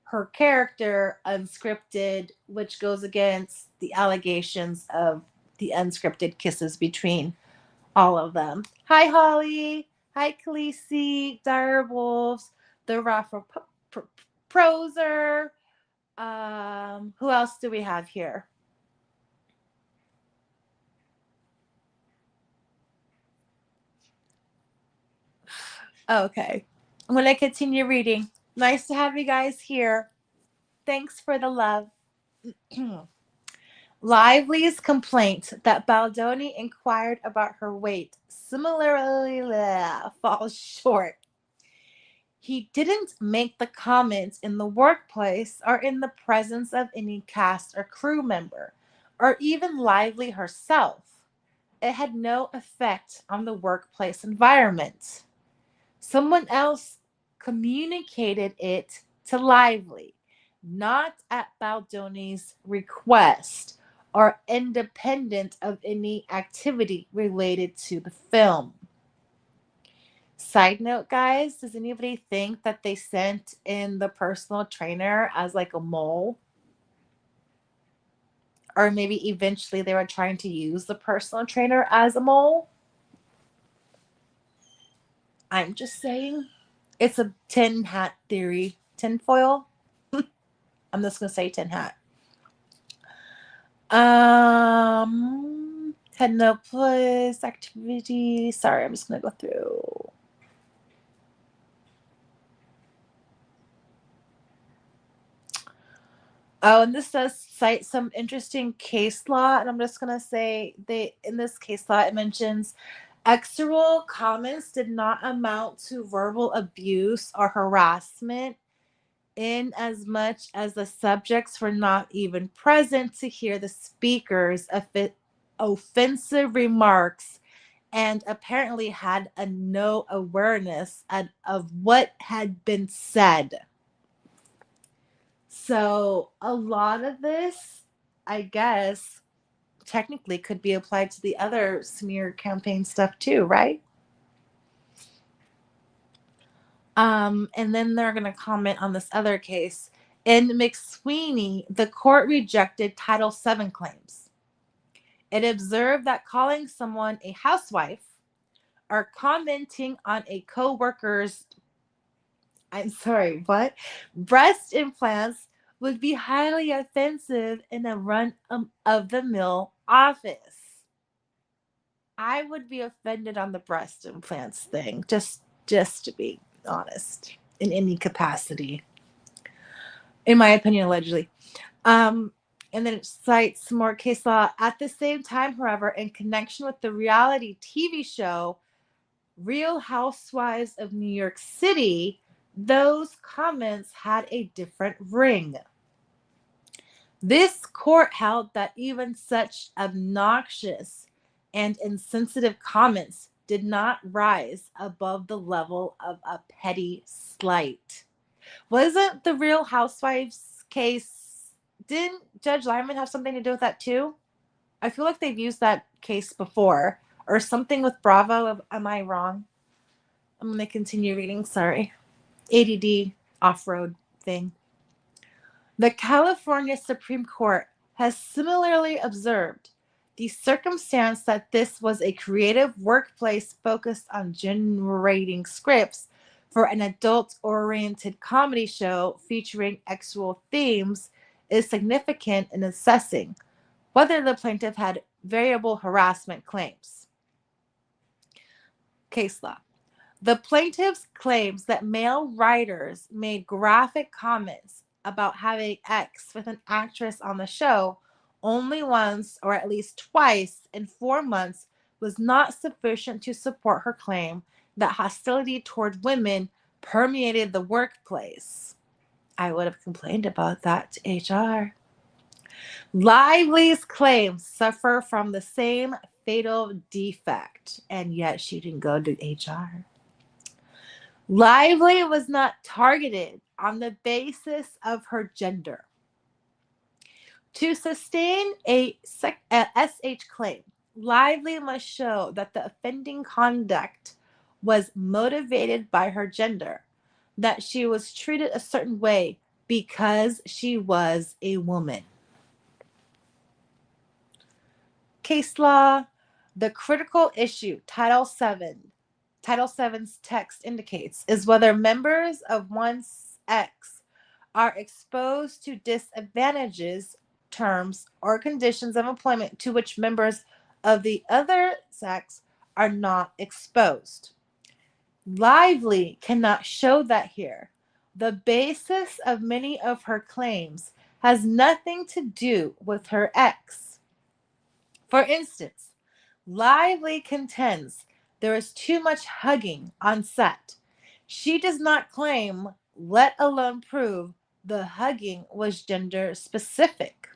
her character unscripted, which goes against the allegations of the unscripted kisses between all of them. Hi, Holly. Hi, Khaleesi, Dire Wolves, the Rafa Proser. Who else do we have here? Okay. I'm going to continue reading. Nice to have you guys here. Thanks for the love. Lively's complaint that Baldoni inquired about her weight similarly falls short. He didn't make the comments in the workplace or in the presence of any cast or crew member, or even Lively herself. It had no effect on the workplace environment. Someone else communicated it to Lively, not at Baldoni's request or independent of any activity related to the film. Side note, guys, does anybody think that they sent in the personal trainer as like a mole? Or maybe eventually they were trying to use the personal trainer as a mole? I'm just saying. It's a tin hat theory. Tin foil? I'm just going to say tin hat. Had no place, activity. Sorry, I'm just going to go through. Oh, and this does cite some interesting case law, and I'm just going to say in this case law, it mentions external comments did not amount to verbal abuse or harassment in as much as the subjects were not even present to hear the speaker's offensive remarks and apparently had no awareness of what had been said. So a lot of this, I guess, technically could be applied to the other smear campaign stuff too, right? And then they're going to comment on this other case. In McSweeney, the court rejected Title VII claims. It observed that calling someone a housewife or commenting on a co-worker's breast implants would be highly offensive in a run-of-the-mill office. I would be offended on the breast implants thing, just to be honest, in any capacity. In my opinion, allegedly. And then it cites more case law. At the same time, however, in connection with the reality TV show Real Housewives of New York City, those comments had a different ring. This court held that even such obnoxious and insensitive comments did not rise above the level of a petty slight. Wasn't the Real Housewives case, didn't Judge Lyman have something to do with that too? I feel like they've used that case before. Or something with Bravo. Am I wrong? I'm going to continue reading. Sorry. ADD off-road thing. The California Supreme Court has similarly observed the circumstance that this was a creative workplace focused on generating scripts for an adult-oriented comedy show featuring sexual themes is significant in assessing whether the plaintiff had variable harassment claims. Case law. The plaintiff's claims that male writers made graphic comments about having sex with an actress on the show only once or at least twice in 4 months was not sufficient to support her claim that hostility toward women permeated the workplace. I would have complained about that to HR. Lively's claims suffer from the same fatal defect, and yet she didn't go to HR. Lively was not targeted on the basis of her gender. To sustain a SH claim, Lively must show that the offending conduct was motivated by her gender, that she was treated a certain way because she was a woman. Case law, the critical issue, Title VII's text indicates, is whether members of one's X are exposed to disadvantages, terms, or conditions of employment to which members of the other sex are not exposed. Lively cannot show that here. The basis of many of her claims has nothing to do with her ex. For instance, Lively contends there is too much hugging on set. She does not claim, let alone prove, the hugging was gender specific.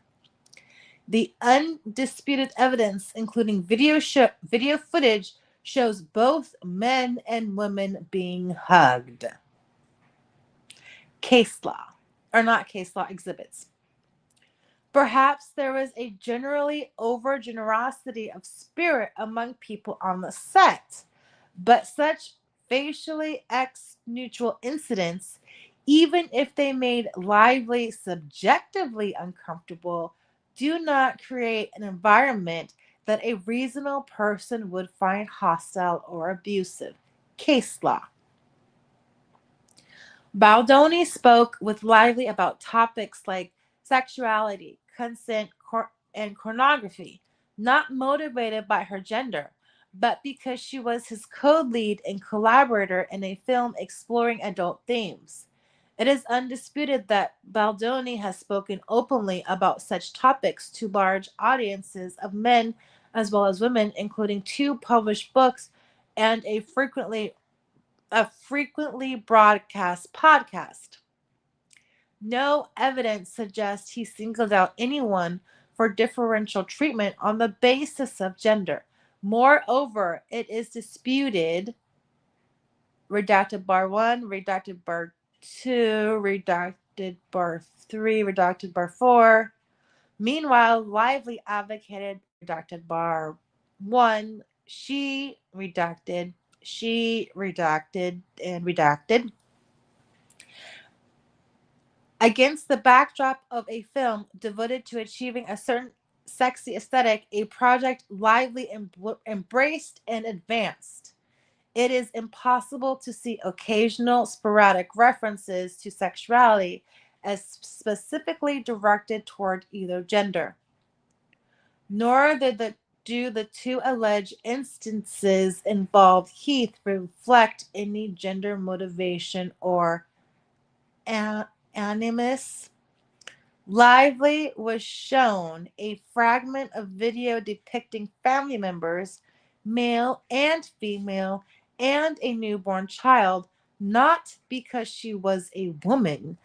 The undisputed evidence, including video footage, shows both men and women being hugged. Case law, or not case law, exhibits. Perhaps there was a generally over generosity of spirit among people on the set, but such facially X neutral incidents, even if they made Lively subjectively uncomfortable, do not create an environment that a reasonable person would find hostile or abusive. Case law. Baldoni spoke with Lively about topics like sexuality, consent, and pornography, not motivated by her gender, but because she was his co-lead and collaborator in a film exploring adult themes. It is undisputed that Baldoni has spoken openly about such topics to large audiences of men as well as women, including 2 published books and a frequently broadcast podcast. No evidence suggests he singled out anyone for differential treatment on the basis of gender. Moreover, it is disputed, redacted bar 1, redacted bar 2, redacted bar 3, redacted bar 4. Meanwhile, Lively advocated redacted bar 1, she redacted, and redacted. Against the backdrop of a film devoted to achieving a certain sexy aesthetic, a project Lively embraced and advanced, it is impossible to see occasional sporadic references to sexuality as specifically directed toward either gender. Nor do the 2 alleged instances involve Heath reflect any gender motivation or animus. Lively was shown a fragment of video depicting family members, male and female, and a newborn child, not because she was a woman,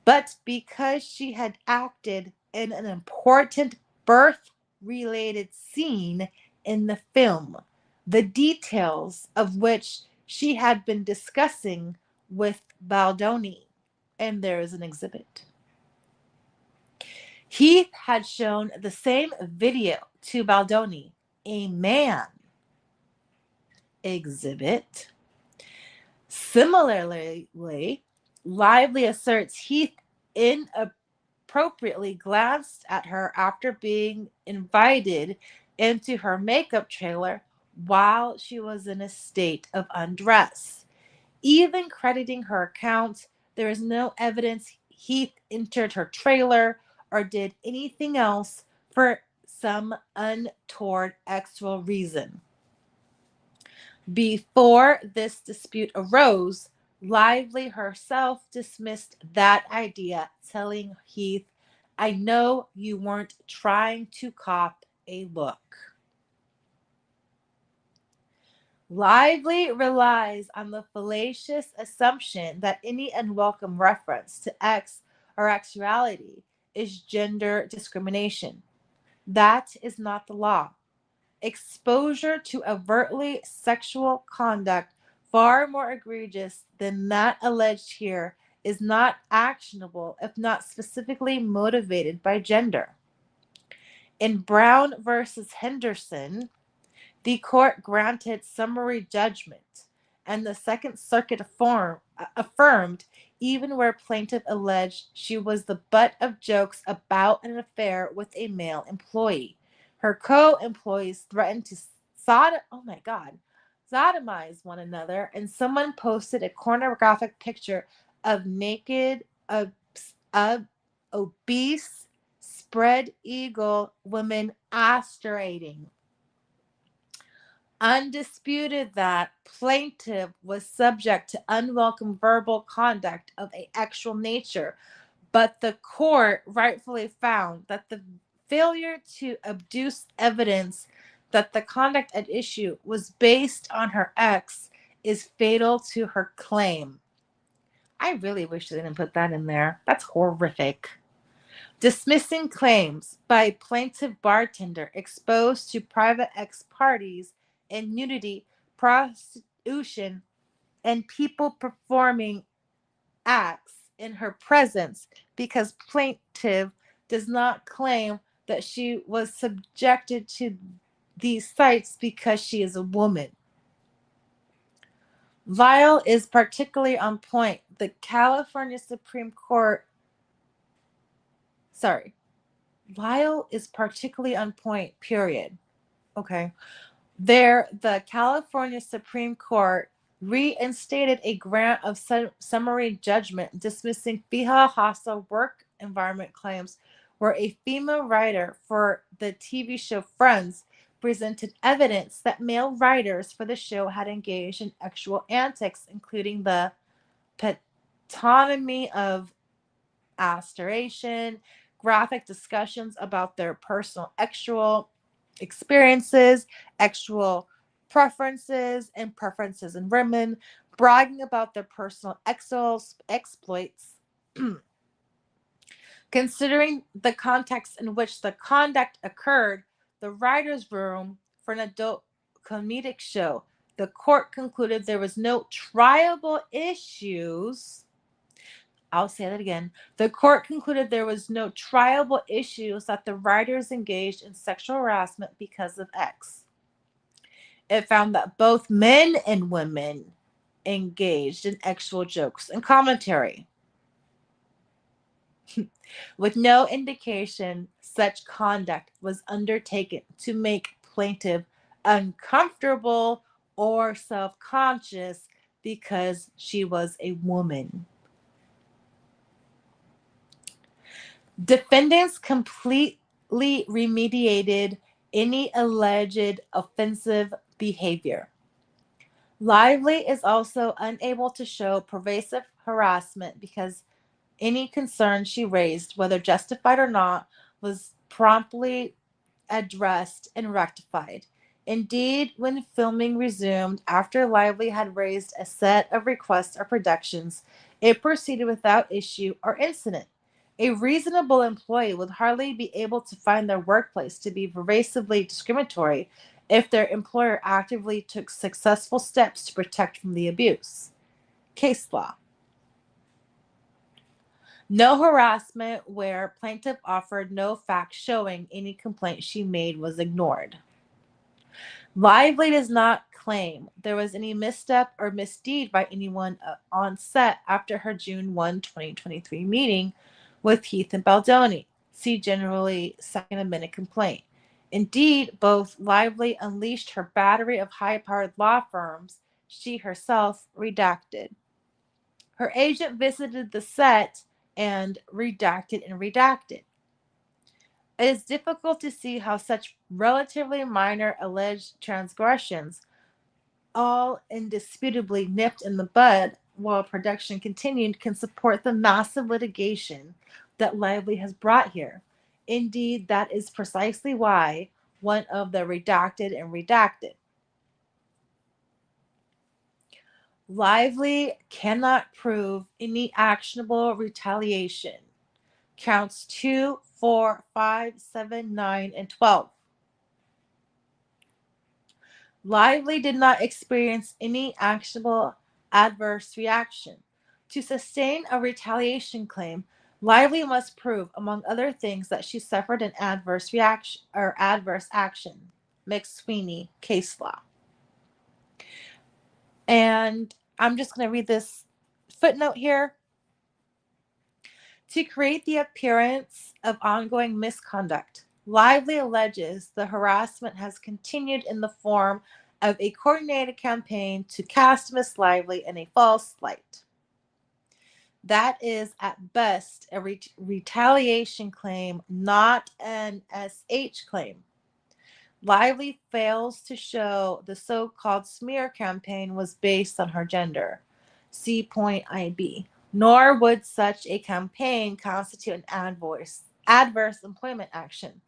but because she had acted in an important birth related scene in the film, the details of which she had been discussing with Baldoni. And there is an exhibit. Heath had shown the same video to Baldoni, a man. Exhibit. Similarly, Lively asserts Heath inappropriately glanced at her after being invited into her makeup trailer while she was in a state of undress. Even crediting her account, there is no evidence Heath entered her trailer or did anything else for some untoward external reason. Before this dispute arose, Lively herself dismissed that idea, telling Heath, I know you weren't trying to cop a look. Lively relies on the fallacious assumption that any unwelcome reference to X or sexuality is gender discrimination. That is not the law. Exposure to overtly sexual conduct far more egregious than that alleged here is not actionable if not specifically motivated by gender. In Brown versus Henderson, the court granted summary judgment, and the Second Circuit affirmed even where plaintiff alleged she was the butt of jokes about an affair with a male employee. Her co-employees threatened to oh my God, sodomize one another, and someone posted a pornographic picture of naked, obese, spread eagle women aspirating. Undisputed that plaintiff was subject to unwelcome verbal conduct of a sexual nature, but the court rightfully found that the failure to adduce evidence that the conduct at issue was based on her ex is fatal to her claim. I really wish they didn't put that in there. That's horrific. Dismissing claims by plaintiff bartender exposed to private ex parties and nudity, prostitution, and people performing acts in her presence because plaintiff does not claim that she was subjected to these sites because she is a woman. Lyle is particularly on point. The California Supreme Court, Lyle is particularly on point, period. Okay. The California Supreme Court reinstated a grant of summary judgment dismissing FIHA hostile work environment claims where a female writer for the TV show Friends presented evidence that male writers for the show had engaged in sexual antics, including the patonymy of aspiration, graphic discussions about their personal sexual experiences, sexual preferences, and preferences in women, bragging about their personal exploits. Considering the context in which the conduct occurred, the writer's room for an adult comedic show, the court concluded there was no triable issues. I'll say that again. The court concluded there was no triable issues that the writers engaged in sexual harassment because of X. It found that both men and women engaged in sexual jokes and commentary, with no indication such conduct was undertaken to make plaintiff uncomfortable or self-conscious because she was a woman. Defendants completely remediated any alleged offensive behavior. Lively is also unable to show pervasive harassment because any concern she raised, whether justified or not, was promptly addressed and rectified. Indeed, when filming resumed after Lively had raised a set of requests or productions, it proceeded without issue or incident. A reasonable employee would hardly be able to find their workplace to be pervasively discriminatory if their employer actively took successful steps to protect from the abuse. Case law. No harassment where plaintiff offered no facts showing any complaint she made was ignored. Lively does not claim there was any misstep or misdeed by anyone on set after her June 1, 2023 meeting with Heath and Baldoni. See generally second amendment complaint. Indeed, both Lively unleashed her battery of high-powered law firms, she herself redacted. Her agent visited the set and redacted and redacted. It is difficult to see how such relatively minor alleged transgressions, all indisputably nipped in the bud while production continued, can support the massive litigation that Lively has brought here. Indeed, that is precisely why one of the redacted and redacted. Lively cannot prove any actionable retaliation. Counts 2, 4, 5, 7, 9, and 12. Lively did not experience any actionable adverse reaction. To sustain a retaliation claim, Lively must prove, among other things, that she suffered an adverse reaction or adverse action. McSweeney case law. And I'm just going to read this footnote here. To create the appearance of ongoing misconduct, Lively alleges the harassment has continued in the form of a coordinated campaign to cast Miss Lively in a false light. That is, at best, a retaliation claim, not an SH claim. Lively fails to show the so-called smear campaign was based on her gender. See point IB. Nor would such a campaign constitute an adverse employment action,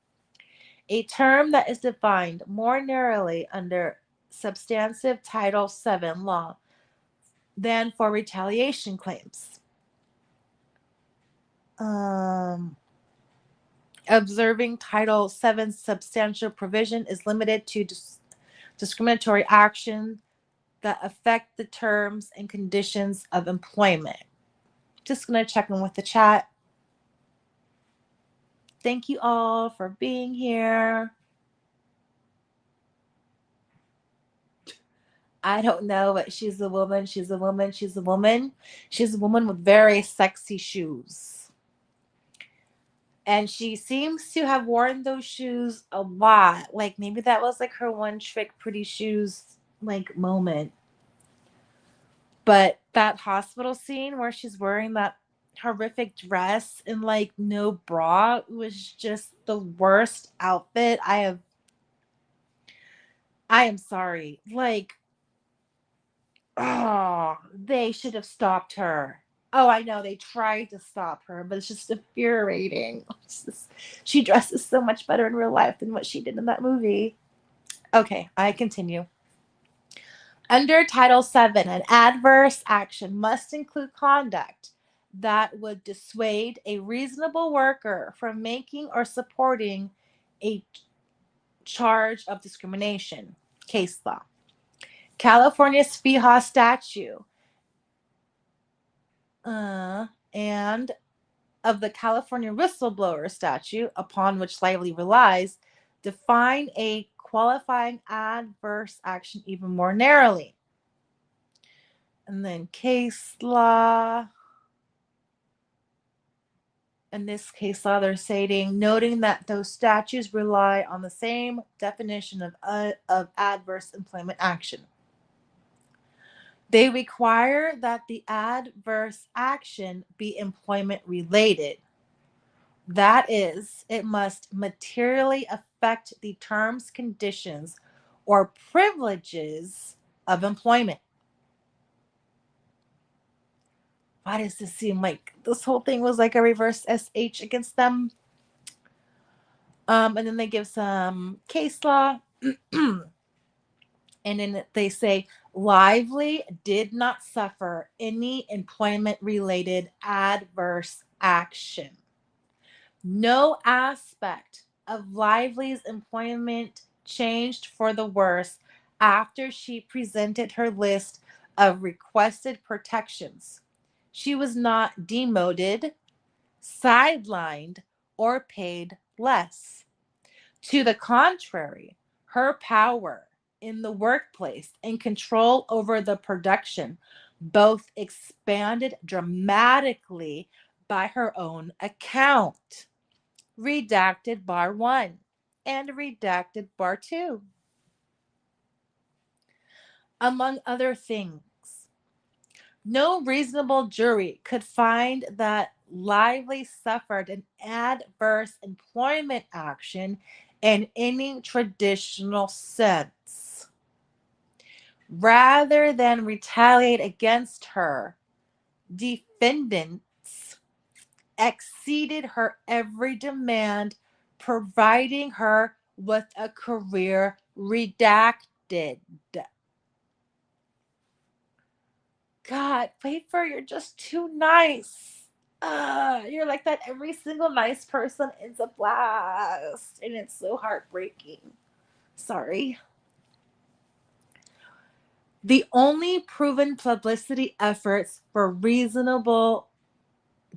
a term that is defined more narrowly under substantive Title VII law than for retaliation claims. Observing Title VII's substantial provision is limited to discriminatory action that affect the terms and conditions of employment. Just going to check in with the chat. Thank you all for being here. I don't know, but she's a woman. She's a woman. She's a woman. She's a woman with very sexy shoes. And she seems to have worn those shoes a lot. Like maybe that was like her one trick pretty shoes like moment. But that hospital scene where she's wearing that horrific dress and like no bra was just the worst outfit I am sorry. Like, oh, they should have stopped her. Oh, I know they tried to stop her, but it's just infuriating. She dresses so much better in real life than what she did in that movie. Okay, I continue. Under Title VII, an adverse action must include conduct that would dissuade a reasonable worker from making or supporting a charge of discrimination. Case law. California's FEHA statute and of the California whistleblower statute, upon which Lively relies, define a qualifying adverse action even more narrowly. And then case law. In this case law, they're stating, noting that those statutes rely on the same definition of adverse employment action. They require that the adverse action be employment related. That is, it must materially affect the terms, conditions, or privileges of employment. Why does this seem like this whole thing was like a reverse SH against them? And then they give some case law. And then they say, Lively did not suffer any employment-related adverse action. No aspect of Lively's employment changed for the worse after she presented her list of requested protections. She was not demoted, sidelined, or paid less. To the contrary, her power in the workplace and control over the production both expanded dramatically by her own account. Redacted bar 1 and redacted bar 2. Among other things, no reasonable jury could find that Lively suffered an adverse employment action in any traditional sense. Rather than retaliate against her, defendants exceeded her every demand, providing her with a career redacted. God, Wayfarer, you're just too nice. You're like that. Every single nice person is a blast, and it's so heartbreaking. Sorry. The only proven publicity efforts were reasonable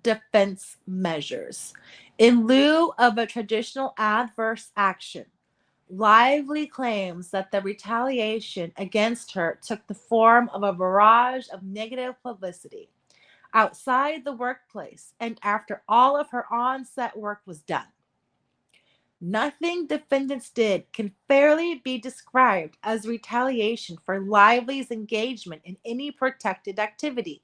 defense measures. In lieu of a traditional adverse action, Lively claims that the retaliation against her took the form of a barrage of negative publicity outside the workplace and after all of her on set work was done. Nothing defendants did can fairly be described as retaliation for Lively's engagement in any protected activity.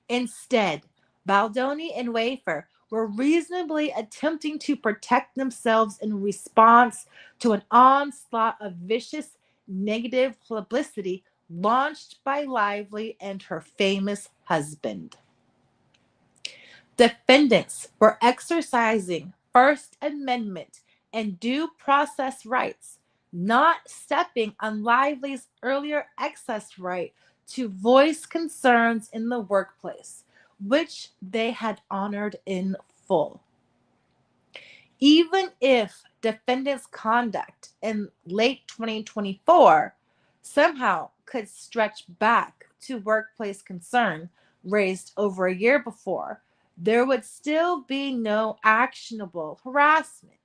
Instead, Baldoni and Wayfarer were reasonably attempting to protect themselves in response to an onslaught of vicious negative publicity launched by Lively and her famous husband. Defendants were exercising First Amendment and due process rights, not stepping on Lively's earlier access right to voice concerns in the workplace, which they had honored in full. Even if defendants' conduct in late 2024 somehow could stretch back to workplace concern raised over a year before, there would still be no actionable harassment.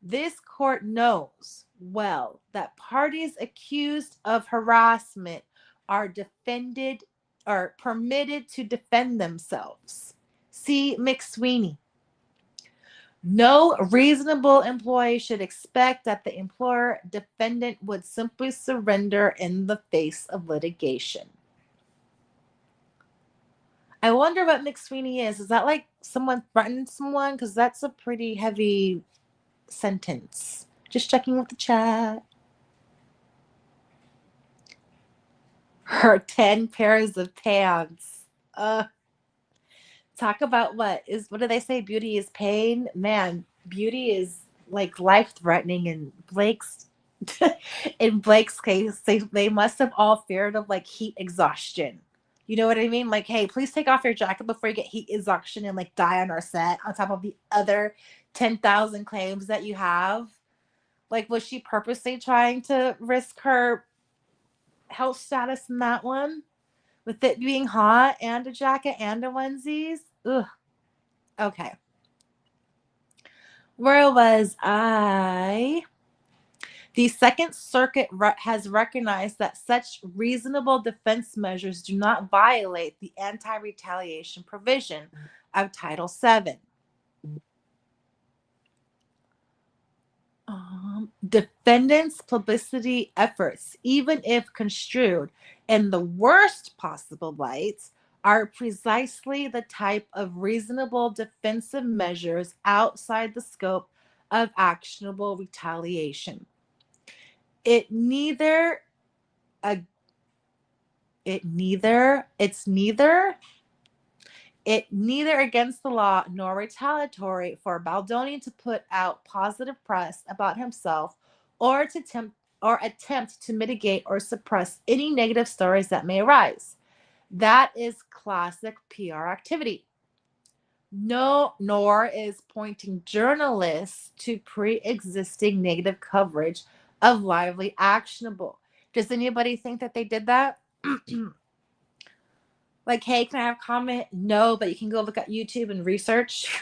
This court knows well that parties accused of harassment are defended or permitted to defend themselves. See McSweeney. No reasonable employee should expect that the employer defendant would simply surrender in the face of litigation. I wonder what McSweeney is. Is that like someone threatened someone? Because that's a pretty heavy sentence. Just checking with the chat. Her 10 pairs of pants. Talk about what do they say? Beauty is pain. Man, beauty is like life threatening. And Blake's in Blake's case, they must have all feared of like heat exhaustion. You know what I mean? Like, hey, please take off your jacket before you get heat exhaustion and like die on our set on top of the other 10,000 claims that you have. Like, was she purposely trying to risk her health status in that one? With it being hot and a jacket and a onesies? Ugh. Okay. Where was I? The Second Circuit has recognized that such reasonable defense measures do not violate the anti-retaliation provision of Title VII. Defendants' publicity efforts, even if construed in the worst possible light, are precisely the type of reasonable defensive measures outside the scope of actionable retaliation. It neither a it's neither against the law nor retaliatory for Baldoni to put out positive press about himself or to attempt to mitigate or suppress any negative stories that may arise. That is classic PR activity. No, nor is pointing journalists to pre-existing negative coverage of Lively actionable. Does anybody think that they did that? Like, hey, can I have a comment? No, but you can go look at YouTube and research.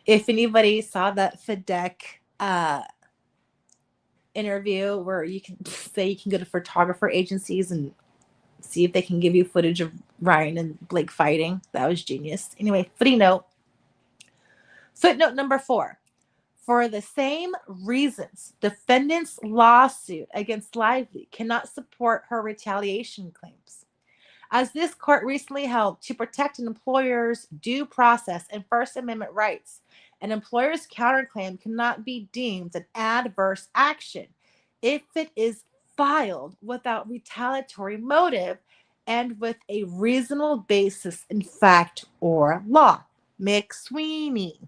If anybody saw that FedEx interview where you can say you can go to photographer agencies and see if they can give you footage of Ryan and Blake fighting, that was genius. Anyway, footnote number 4. For the same reasons, defendant's lawsuit against Lively cannot support her retaliation claims. As this court recently held, to protect an employer's due process and First Amendment rights, an employer's counterclaim cannot be deemed an adverse action if it is filed without retaliatory motive and with a reasonable basis in fact or law. McSweeney.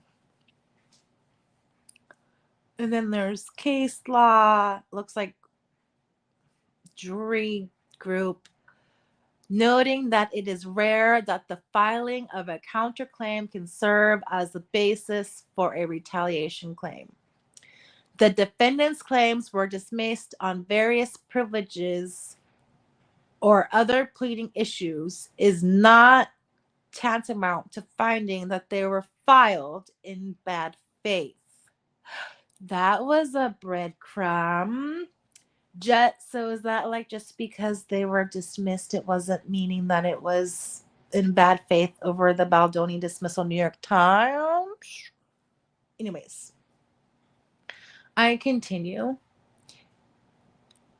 And then there's case law. Looks like jury group noting that it is rare that the filing of a counterclaim can serve as the basis for a retaliation claim. The defendant's claims were dismissed on various privileges or other pleading issues is not tantamount to finding that they were filed in bad faith. That was a breadcrumb. So is that like just because they were dismissed, it wasn't meaning that it was in bad faith over the Baldoni dismissal, New York Times? Anyways, I continue.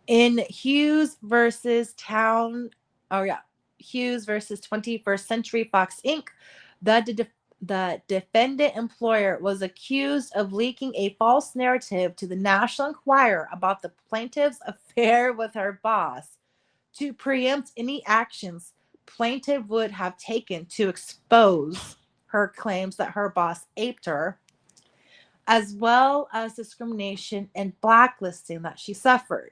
In Hughes versus 21st Century Fox Inc., the defendant employer was accused of leaking a false narrative to the National Enquirer about the plaintiff's affair with her boss to preempt any actions plaintiff would have taken to expose her claims that her boss aped her, as well as discrimination and blacklisting that she suffered.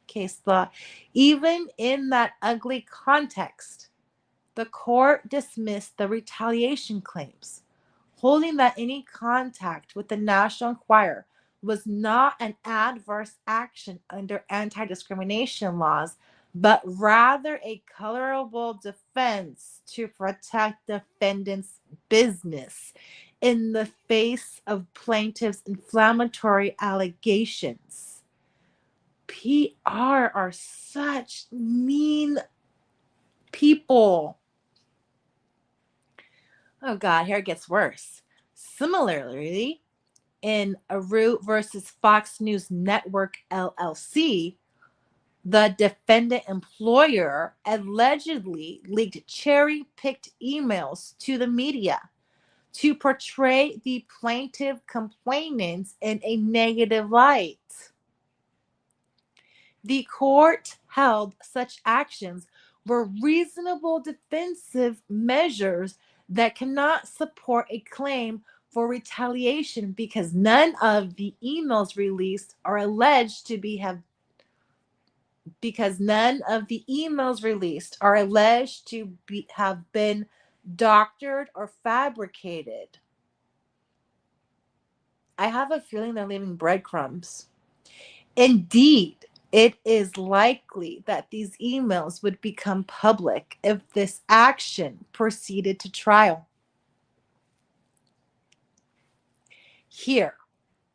Case law. Even in that ugly context, the court dismissed the retaliation claims, holding that any contact with the National Enquirer was not an adverse action under anti-discrimination laws, but rather a colorable defense to protect defendant's business in the face of plaintiff's inflammatory allegations. PR are such mean people. Oh God, here it gets worse. Similarly, in Aru versus Fox News Network LLC, the defendant employer allegedly leaked cherry-picked emails to the media to portray the plaintiff complainants in a negative light. The court held such actions were reasonable defensive measures that cannot support a claim for retaliation because none of the emails released are alleged to have been doctored or fabricated. I have a feeling they're leaving breadcrumbs. Indeed, it is likely that these emails would become public if this action proceeded to trial. Here,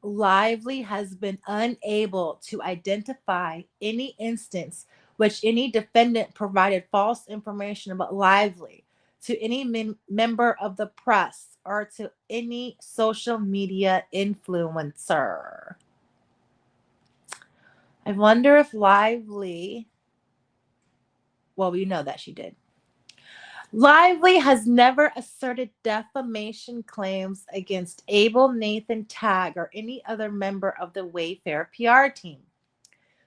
Lively has been unable to identify any instance which any defendant provided false information about Lively to any member of the press or to any social media influencer. I wonder if Lively, well, we know that she did. Lively has never asserted defamation claims against Abel Nathan Tagg or any other member of the Wayfarer PR team.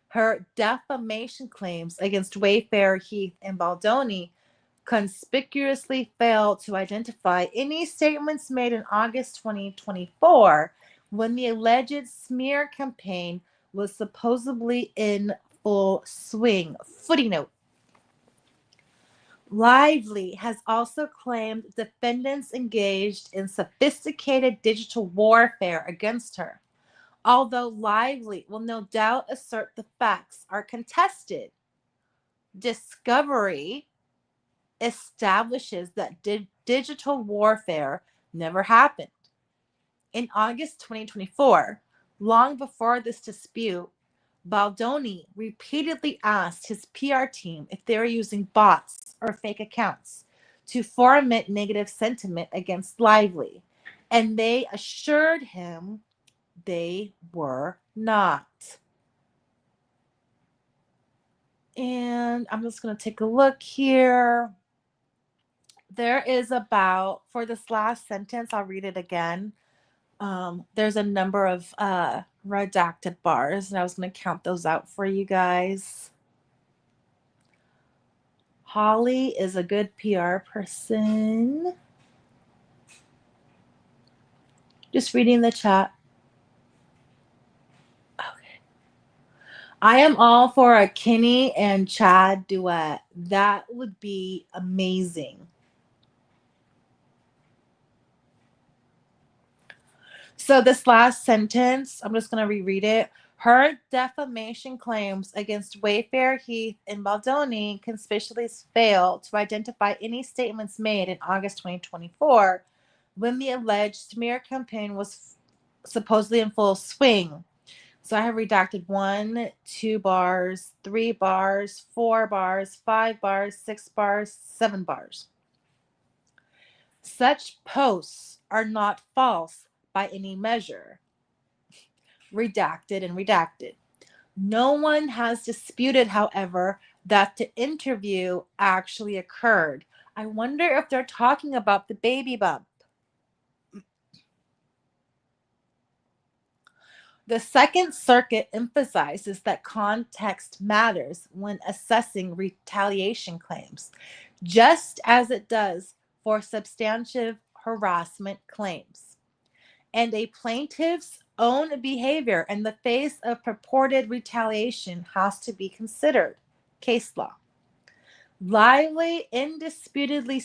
Her defamation claims against Wayfarer, Heath, and Baldoni conspicuously fail to identify any statements made in August 2024 when the alleged smear campaign was supposedly in full swing. Footy note. Lively has also claimed defendants engaged in sophisticated digital warfare against her. Although Lively will no doubt assert the facts are contested, discovery establishes that digital warfare never happened. In August 2024, long before this dispute, Baldoni repeatedly asked his PR team if they were using bots or fake accounts to foment negative sentiment against Lively, and they assured him they were not. And I'm just going to take a look here. There is about, for this last sentence, I'll read it again. There's a number of redacted bars, and I was going to count those out for you guys. Holly is a good PR person. Just reading the chat. Okay. I am all for a Kenny and Chad duet. That would be amazing. So this last sentence, I'm just going to reread it. Her defamation claims against Wayfarer, Heath, and Baldoni conspicuously fail to identify any statements made in August 2024 when the alleged smear campaign was supposedly in full swing. So I have redacted 1, 2 bars, 3 bars, 4 bars, 5 bars, 6 bars, 7 bars. Such posts are not false by any measure. Redacted and redacted. No one has disputed, however, that the interview actually occurred. I wonder if they're talking about the baby bump. The Second Circuit emphasizes that context matters when assessing retaliation claims, just as it does for substantive harassment claims. And a plaintiff's own behavior in the face of purported retaliation has to be considered. Case law. Lively indisputably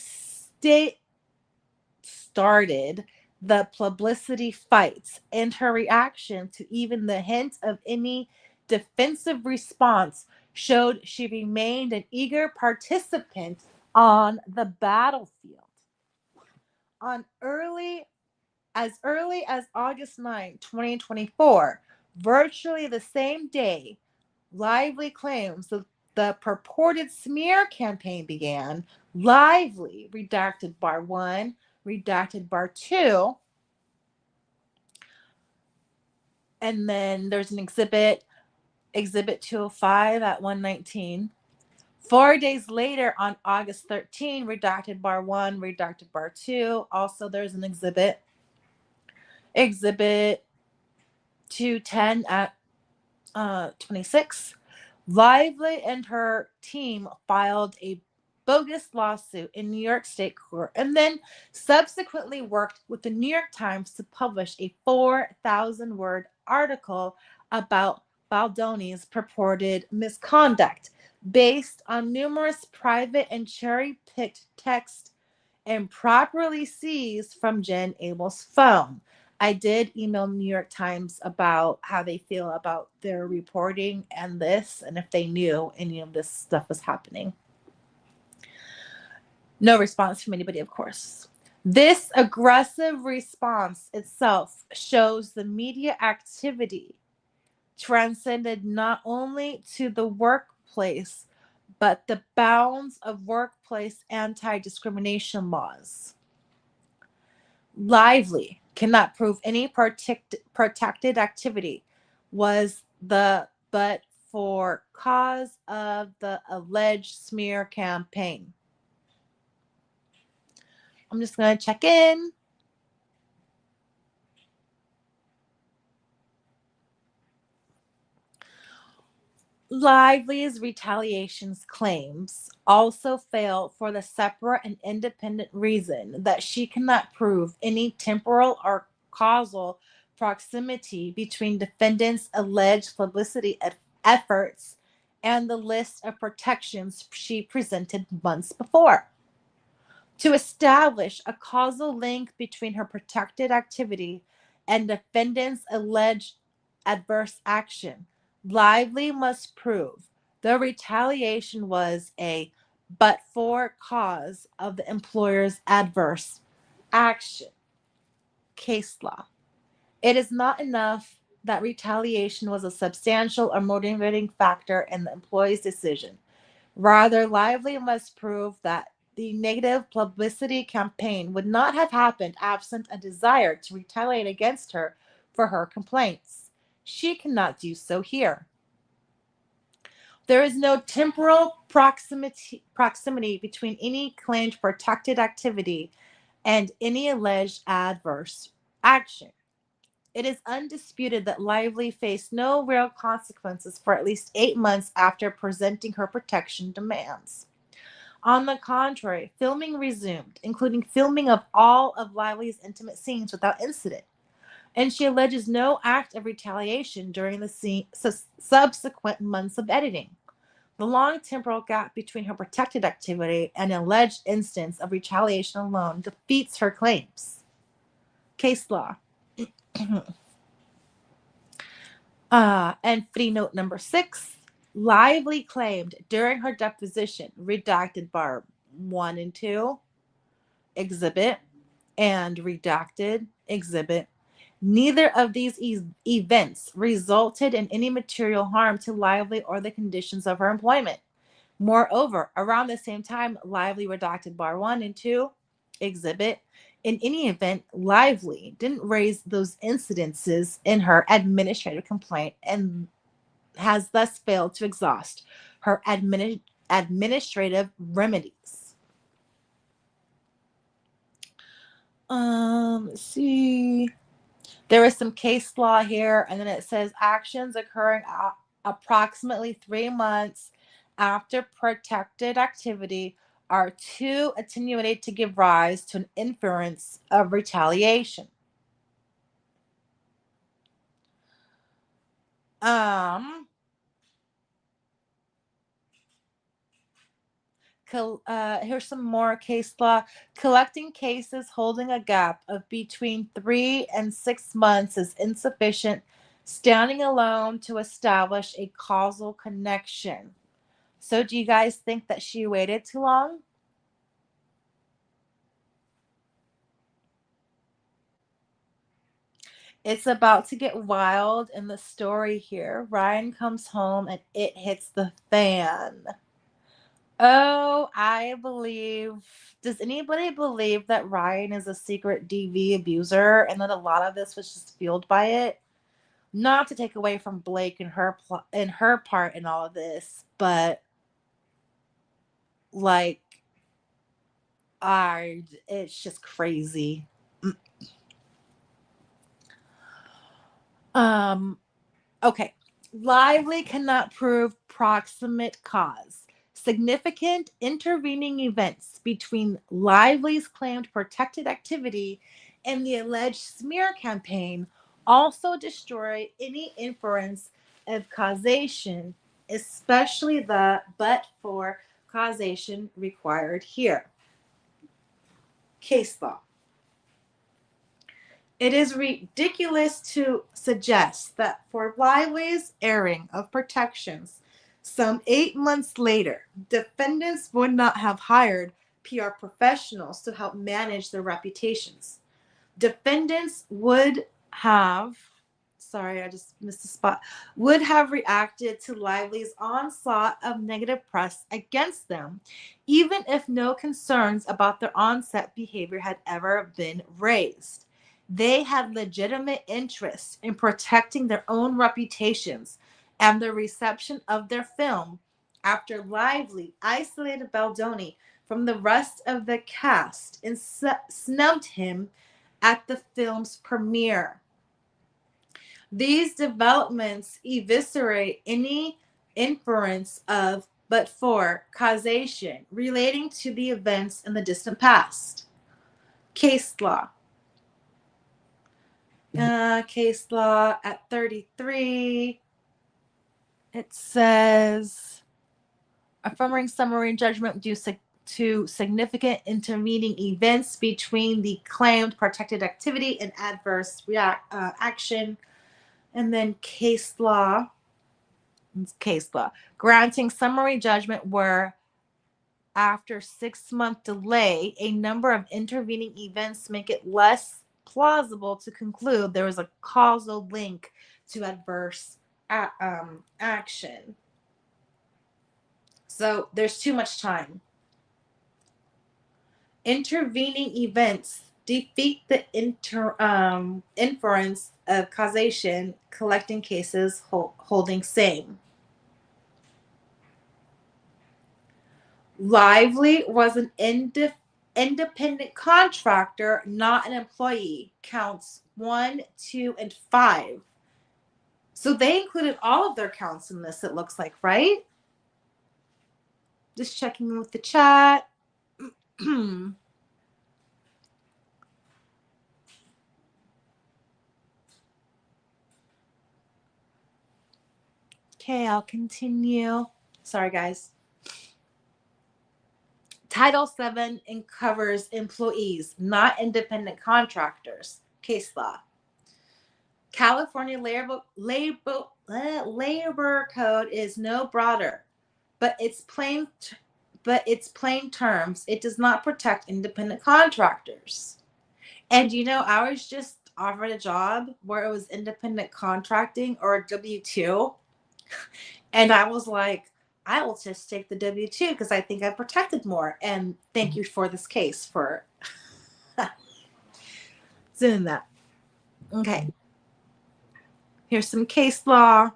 started the publicity fights, and her reaction to even the hint of any defensive response showed she remained an eager participant on the battlefield. On early as August 9, 2024, virtually the same day, Lively claims that the purported smear campaign began. Lively, redacted bar 1, redacted bar 2, and then there's an exhibit 205 at 119. 4 days later, on August 13, redacted bar 1, redacted bar 2. Also, there's an exhibit 210 at 26. Lively and her team filed a bogus lawsuit in New York State Court and then subsequently worked with the New York Times to publish a 4,000-word article about Baldoni's purported misconduct based on numerous private and cherry-picked text improperly seized from Jen Abel's phone. I did email New York Times about how they feel about their reporting and this, and if they knew any of this stuff was happening. No response from anybody, of course. This aggressive response itself shows the media activity transcended not only to the workplace, but the bounds of workplace anti-discrimination laws. Lively cannot prove any protected activity was the but for cause of the alleged smear campaign. I'm just going to check in. Lively's retaliations claims also fail for the separate and independent reason that she cannot prove any temporal or causal proximity between defendants' alleged publicity efforts and the list of protections she presented months before. To establish a causal link between her protected activity and defendant's alleged adverse action, Lively must prove the retaliation was a but for cause of the employer's adverse action. Case law. It is not enough that retaliation was a substantial or motivating factor in the employee's decision. Rather, Lively must prove that the negative publicity campaign would not have happened absent a desire to retaliate against her for her complaints. She cannot do so here. There is no temporal proximity between any claimed protected activity and any alleged adverse action. It is undisputed that Lively faced no real consequences for at least 8 months after presenting her protection demands. On the contrary, filming resumed, including filming of all of Lively's intimate scenes without incident. and she alleges no act of retaliation during the subsequent months of editing. The long temporal gap between her protected activity and an alleged instance of retaliation alone defeats her claims. Case law. And footnote number 6. Lively claimed during her deposition, redacted bar 1 and 2, exhibit, and redacted exhibit, neither of these events resulted in any material harm to Lively or the conditions of her employment. Moreover, around the same time, Lively redacted bar 1 and 2, exhibit, in any event, Lively didn't raise those incidences in her administrative complaint and has thus failed to exhaust her administrative remedies. Let's see. There is some case law here, and then it says actions occurring approximately 3 months after protected activity are too attenuated to give rise to an inference of retaliation. Here's some more case law. Collecting cases holding a gap of between 3 and 6 months is insufficient, standing alone to establish a causal connection. So do you guys think that she waited too long? It's about to get wild in the story here. Ryan comes home and it hits the fan. Oh, I believe. Does anybody believe that Ryan is a secret DV abuser and that a lot of this was just fueled by it? Not to take away from Blake and her part in all of this, but like, it's just crazy. Okay. Lively cannot prove proximate cause. Significant intervening events between Lively's claimed protected activity and the alleged smear campaign also destroy any inference of causation, especially the but for causation required here. Case law. It is ridiculous to suggest that for Lively's airing of protections, some 8 months later, defendants would not have hired PR professionals to help manage their reputations. Defendants would have, sorry, I just missed a spot, would have reacted to Lively's onslaught of negative press against them, even if no concerns about their onset behavior had ever been raised. They had legitimate interest in protecting their own reputations and the reception of their film after Lively isolated Baldoni from the rest of the cast and snubbed him at the film's premiere. These developments eviscerate any inference of but for causation relating to the events in the distant past. Case law. Case law at 33. It says affirming summary judgment due to significant intervening events between the claimed protected activity and adverse action. And then case law. Granting summary judgment where after 6-month delay, a number of intervening events make it less plausible to conclude there was a causal link to adverse action. So there's too much time. Intervening events defeat the inference of causation, collecting cases holding same. Lively was an independent contractor, not an employee. Counts 1, 2, and 5. So they included all of their counts in this, it looks like, right? Just checking with the chat. Okay, I'll continue. Sorry, guys. Title VII covers employees, not independent contractors. Case law. California labor code is no broader, but its plain terms, it does not protect independent contractors. And I was just offered a job where it was independent contracting or W-2, and I was like, I will just take the W-2 because I think I'm protected more. And thank you for this case for doing that. Okay. Here's some case law.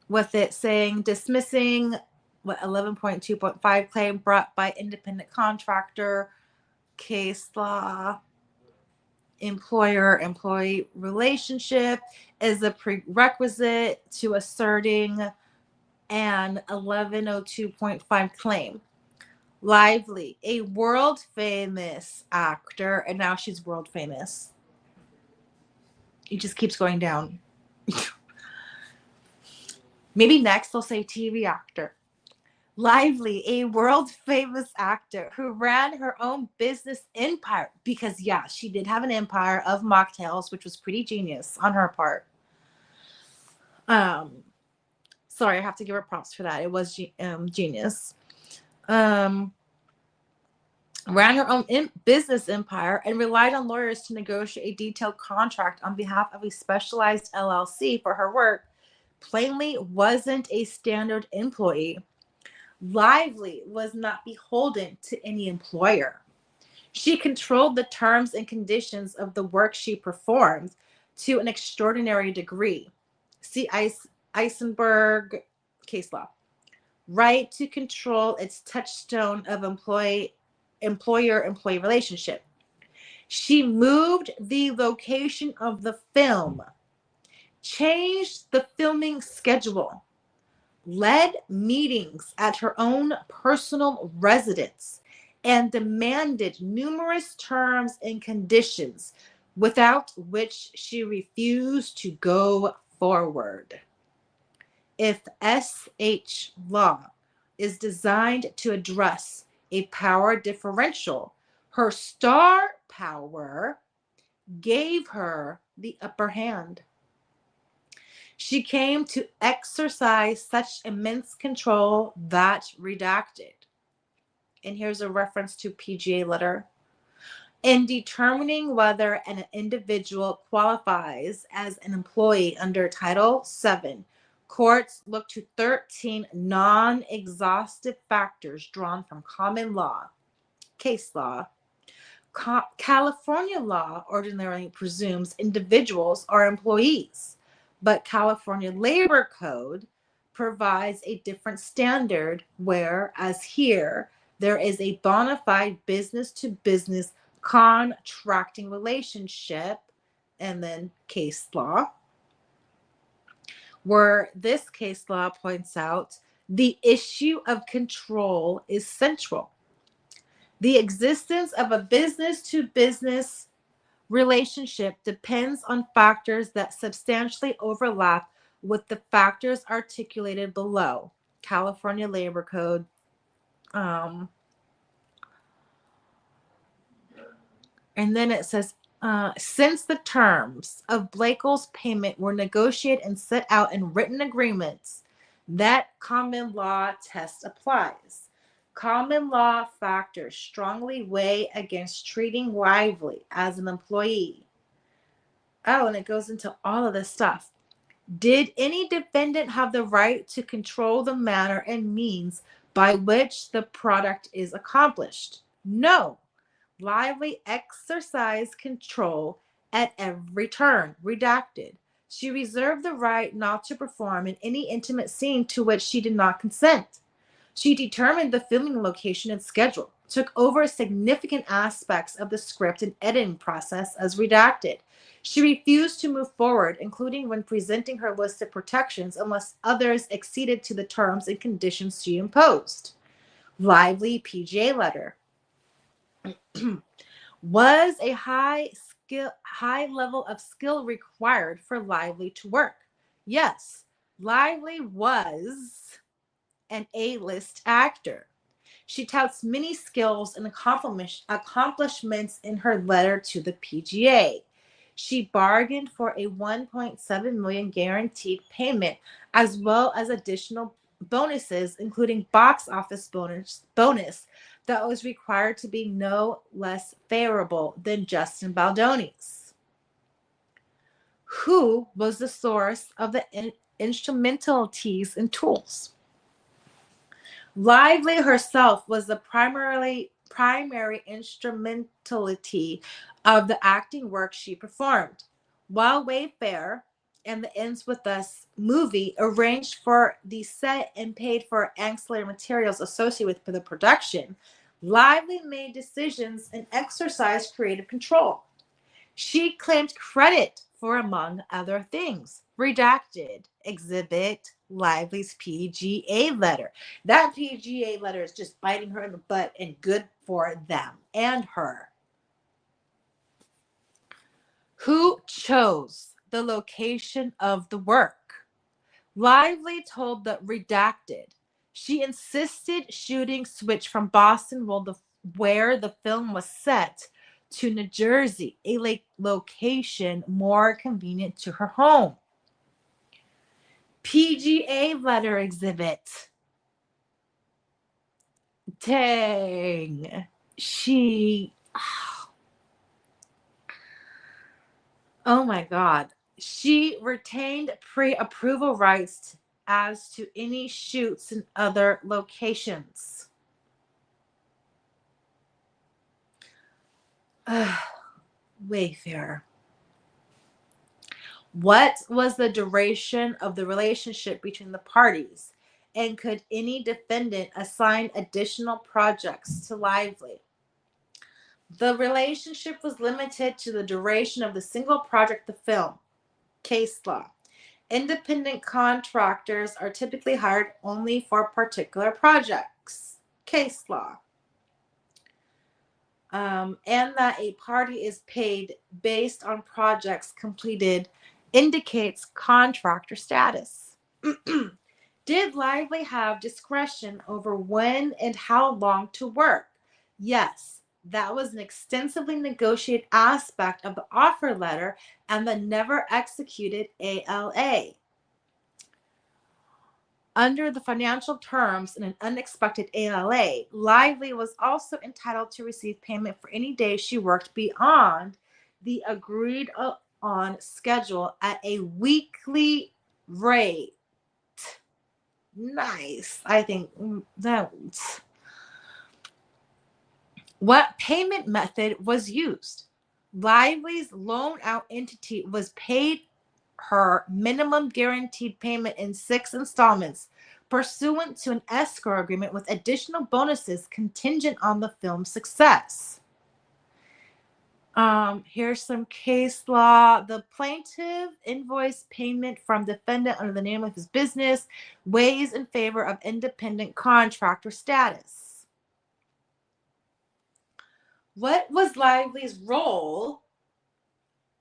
With it saying dismissing 11.2.5 claim brought by independent contractor. Case law. Employer-employee relationship is a prerequisite to asserting an 1102.5 claim. Lively, a world famous actor, and now she's world famous. It just keeps going down. Maybe next they'll say TV actor. Lively, a world famous actor who ran her own business empire, because she did have an empire of mocktails, which was pretty genius on her part. Sorry, I have to give her props for that. It was genius. Ran her own business empire and relied on lawyers to negotiate a detailed contract on behalf of a specialized LLC for her work. Plainly wasn't a standard employee. Lively was not beholden to any employer. She controlled the terms and conditions of the work she performed to an extraordinary degree. See Eisenberg case law. Right to control its touchstone of employer-employee relationship. She moved the location of the film, changed the filming schedule, led meetings at her own personal residence, and demanded numerous terms and conditions without which she refused to go forward. If SH law is designed to address a power differential, her star power gave her the upper hand. She came to exercise such immense control that redacted. And here's a reference to PGA letter. In determining whether an individual qualifies as an employee under Title VII, courts look to 13 non-exhaustive factors drawn from common law, case law. California law ordinarily presumes individuals are employees, but California Labor Code provides a different standard where, as here, there is a bona fide business-to-business contracting relationship, and then case law, where this case law points out the issue of control is central. The existence of a business-to-business relationship depends on factors that substantially overlap with the factors articulated below. California Labor Code. And then it says, since the terms of Blakel's payment were negotiated and set out in written agreements, that common law test applies. Common law factors strongly weigh against treating Lively as an employee. Oh, and it goes into all of this stuff. Did any defendant have the right to control the manner and means by which the product is accomplished? No. Lively exercised control at every turn. Redacted. She reserved the right not to perform in any intimate scene to which she did not consent. She determined the filming location and schedule, took over significant aspects of the script and editing process as redacted. She refused to move forward, including when presenting her list of protections, unless others acceded to the terms and conditions she imposed. Lively PGA letter. Was a high high level of skill required for Lively to work. Yes, Lively was an A-list actor. She touts many skills and accomplishments in her letter to the PGA. She bargained for a 1.7 million guaranteed payment as well as additional bonuses including box office bonus that was required to be no less favorable than Justin Baldoni's. Who was the source of the instrumentalities and tools? Lively herself was the primary instrumentality of the acting work she performed. While Wayfarer and the Ends With Us movie arranged for the set and paid for ancillary materials associated with the production, Lively made decisions and exercised creative control. She claimed credit for, among other things, redacted exhibit Lively's PGA letter. That PGA letter is just biting her in the butt and good for them and her. Who chose the location of the work? Lively told the redacted. She insisted shooting switch from Boston where the film was set to New Jersey, a location more convenient to her home. PGA letter exhibit. Dang. Oh my God. She retained pre-approval rights as to any shoots in other locations. Wayfarer. What was the duration of the relationship between the parties? And could any defendant assign additional projects to Lively? The relationship was limited to the duration of the single project, the film. Case law. Independent contractors are typically hired only for particular projects. Case law. And that a party is paid based on projects completed indicates contractor status. Did Lively have discretion over when and how long to work? Yes, that was an extensively negotiated aspect of the offer letter and the never executed ALA. Under the financial terms in an unexpected ALA, Lively was also entitled to receive payment for any days she worked beyond the agreed on schedule at a weekly rate. Nice. I think that. What payment method was used? Lively's loan out entity was paid her minimum guaranteed payment in 6 installments pursuant to an escrow agreement with additional bonuses contingent on the film's success. Here's some case law. The plaintiff invoice payment from defendant under the name of his business weighs in favor of independent contractor status. What was Lively's role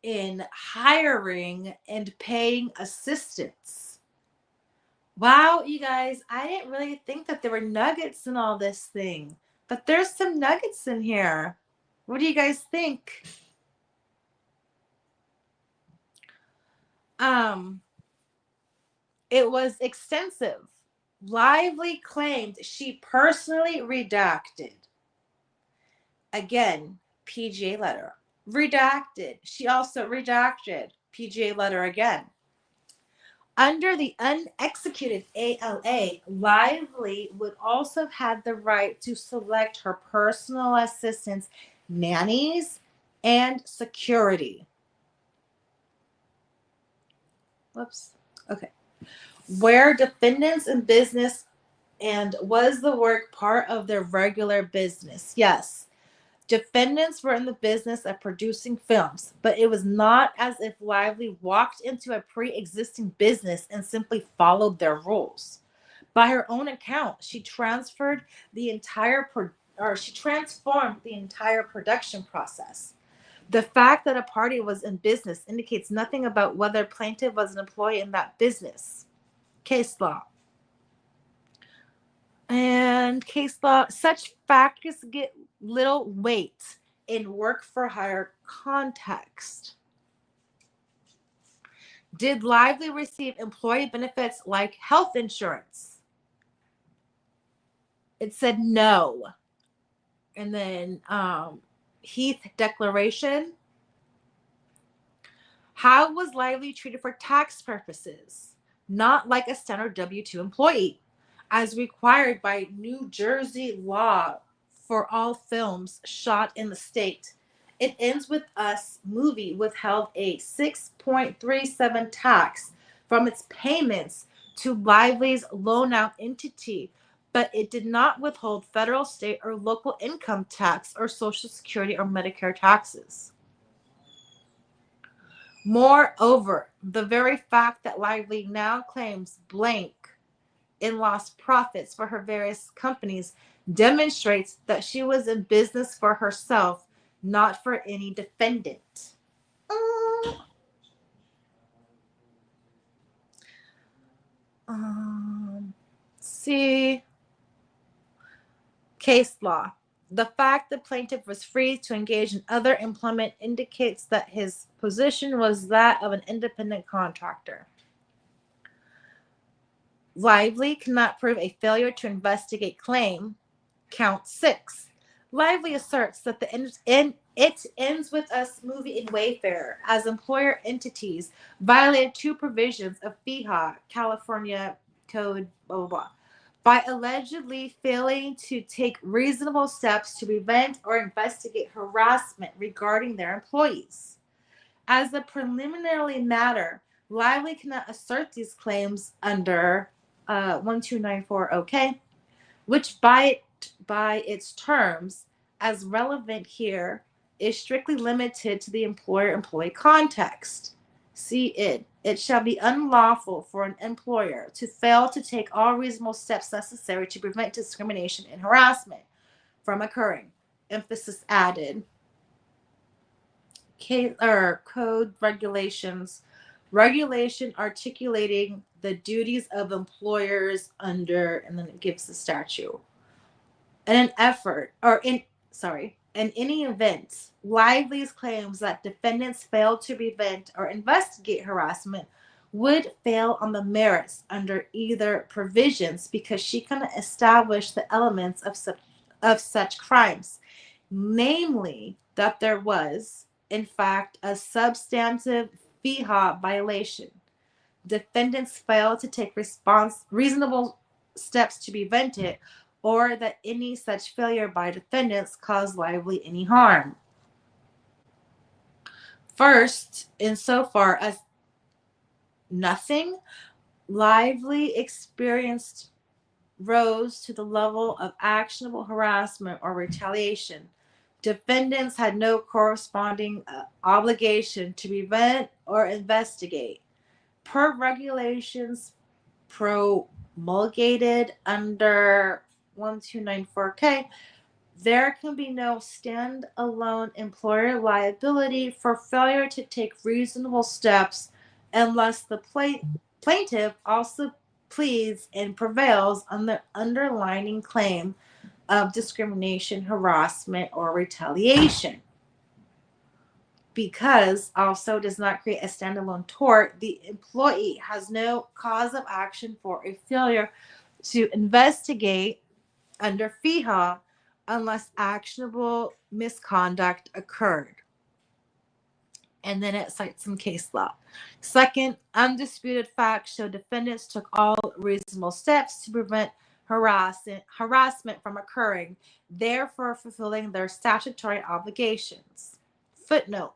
in hiring and paying assistants? Wow, you guys, I didn't really think that there were nuggets in all this thing, but there's some nuggets in here. What do you guys think? It was extensive. Lively claimed she personally redacted. Again, PGA letter. Redacted. She also redacted. PGA letter again. Under the unexecuted ALA, Lively would also have had the right to select her personal assistants, nannies, and security. Whoops. Okay. Where defendants in business, and was the work part of their regular business? Yes. Defendants were in the business of producing films, but it was not as if Lively walked into a pre-existing business and simply followed their rules. By her own account, she transformed the entire production process. The fact that a party was in business indicates nothing about whether plaintiff was an employee in that business. Case law. And case law, such factors get little weight in work for hire context. Did Lively receive employee benefits like health insurance? It said no. And then Heath declaration. How was Lively treated for tax purposes? Not like a standard W-2 employee, as required by New Jersey law for all films shot in the state. It Ends With Us movie withheld a 6.37 tax from its payments to Lively's loan out entity, but it did not withhold federal, state, or local income tax or Social Security or Medicare taxes. Moreover, the very fact that Lively now claims blank in lost profits for her various companies demonstrates that she was in business for herself, not for any defendant. See, case law. The fact the plaintiff was free to engage in other employment indicates that his position was that of an independent contractor. Lively cannot prove a failure to investigate claim. Count 6. Lively asserts that It Ends With Us movie in Wayfarer as employer entities violated two provisions of FEHA, California Code, blah, blah, blah, by allegedly failing to take reasonable steps to prevent or investigate harassment regarding their employees. As a preliminary matter, Lively cannot assert these claims under 1294 OK, which by its terms, as relevant here, is strictly limited to the employer-employee context. See it. It shall be unlawful for an employer to fail to take all reasonable steps necessary to prevent discrimination and harassment from occurring. Emphasis added. Code regulations. Regulation articulating the duties of employers under, and then it gives the statute. In any event, Lively's claims that defendants failed to prevent or investigate harassment would fail on the merits under either provisions because she cannot establish the elements of such crimes, namely that there was, in fact, a substantive FEHA violation. Defendants failed to take reasonable steps to prevent it, or that any such failure by defendants caused Lively any harm. First, insofar as nothing Lively experienced rose to the level of actionable harassment or retaliation, defendants had no corresponding obligation to prevent or investigate. Per regulations promulgated under 1294K, there can be no standalone employer liability for failure to take reasonable steps unless the plaintiff also pleads and prevails on the underlying claim of discrimination, harassment, or retaliation. Because also does not create a standalone tort, the employee has no cause of action for a failure to investigate under FEHA unless actionable misconduct occurred. And then it cites some case law. Second, undisputed facts show defendants took all reasonable steps to prevent harassment from occurring, therefore fulfilling their statutory obligations. Footnote.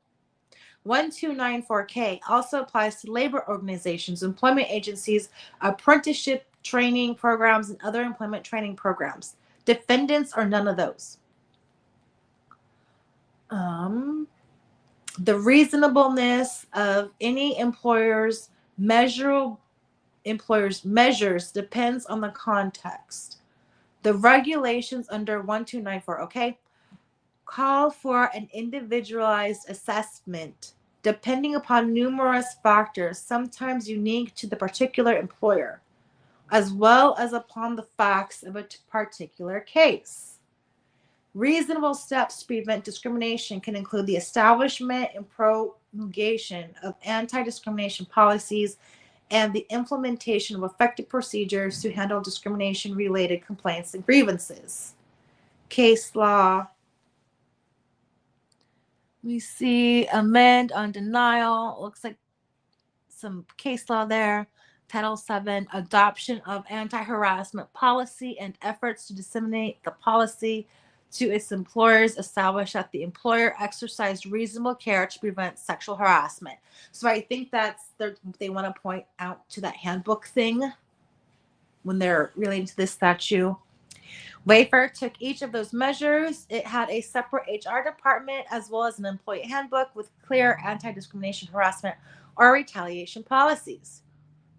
1294K also applies to labor organizations, employment agencies, apprenticeship training programs, and other employment training programs. Defendants are none of those. The reasonableness of any employer's measures depends on the context. The regulations under 1294, okay, call for an individualized assessment depending upon numerous factors, sometimes unique to the particular employer, as well as upon the facts of a particular case. Reasonable steps to prevent discrimination can include the establishment and promulgation of anti-discrimination policies and the implementation of effective procedures to handle discrimination-related complaints and grievances. Case law. We see amend on denial. Looks like some case law there. Title VII, adoption of anti-harassment policy and efforts to disseminate the policy to its employers establish that the employer exercised reasonable care to prevent sexual harassment. So I think they want to point out to that handbook thing when they're relating to this statute. Wayfarer took each of those measures. It had a separate HR department as well as an employee handbook with clear anti-discrimination, harassment, or retaliation policies.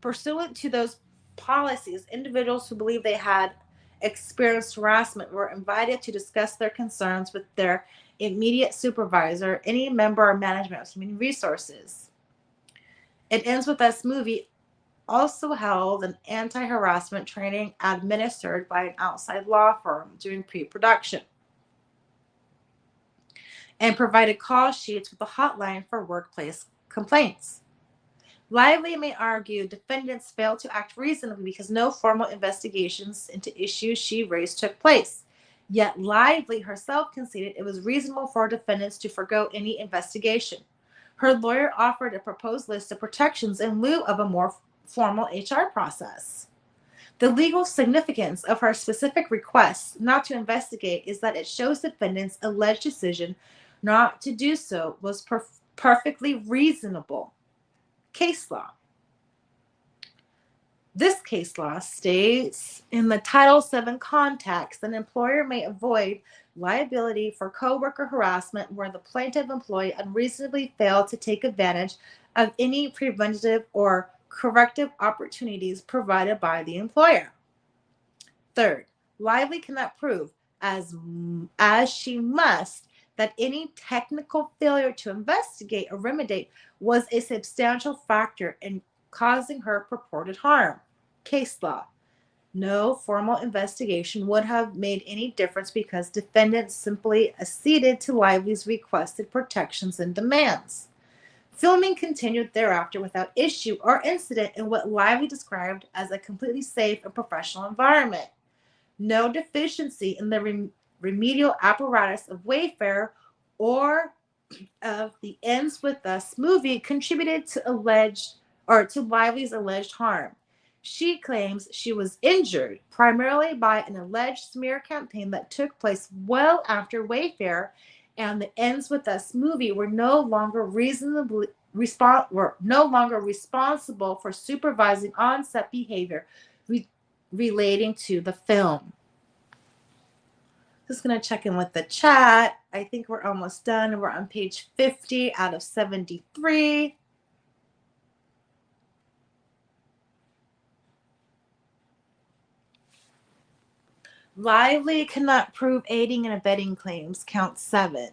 Pursuant to those policies, individuals who believed they had experienced harassment were invited to discuss their concerns with their immediate supervisor, any member or management of human resources. It Ends With Us movie also held an anti-harassment training administered by an outside law firm during pre-production and provided call sheets with a hotline for workplace complaints. Lively may argue defendants failed to act reasonably because no formal investigations into issues she raised took place. Yet Lively herself conceded it was reasonable for defendants to forgo any investigation. Her lawyer offered a proposed list of protections in lieu of a more formal HR process. The legal significance of her specific request not to investigate is that it shows defendants' alleged decision not to do so was perfectly reasonable. Case law. This case law states in the Title VII context, an employer may avoid liability for coworker harassment where the plaintiff employee unreasonably failed to take advantage of any preventative or corrective opportunities provided by the employer. Third, Lively cannot prove, as she must, that any technical failure to investigate or remediate was a substantial factor in causing her purported harm. Case law. No formal investigation would have made any difference because defendants simply acceded to Lively's requested protections and demands. Filming continued thereafter without issue or incident in what Lively described as a completely safe and professional environment. No deficiency in the remedial apparatus of Wayfarer or of the Ends With Us movie contributed to Lively's alleged harm. She claims she was injured primarily by an alleged smear campaign that took place well after Wayfarer and the Ends With Us movie were no longer responsible for supervising on-set behavior relating to the film. Just going to check in with the chat. I think we're almost done. We're on page 50 out of 73. Lively cannot prove aiding and abetting claims. Count 7.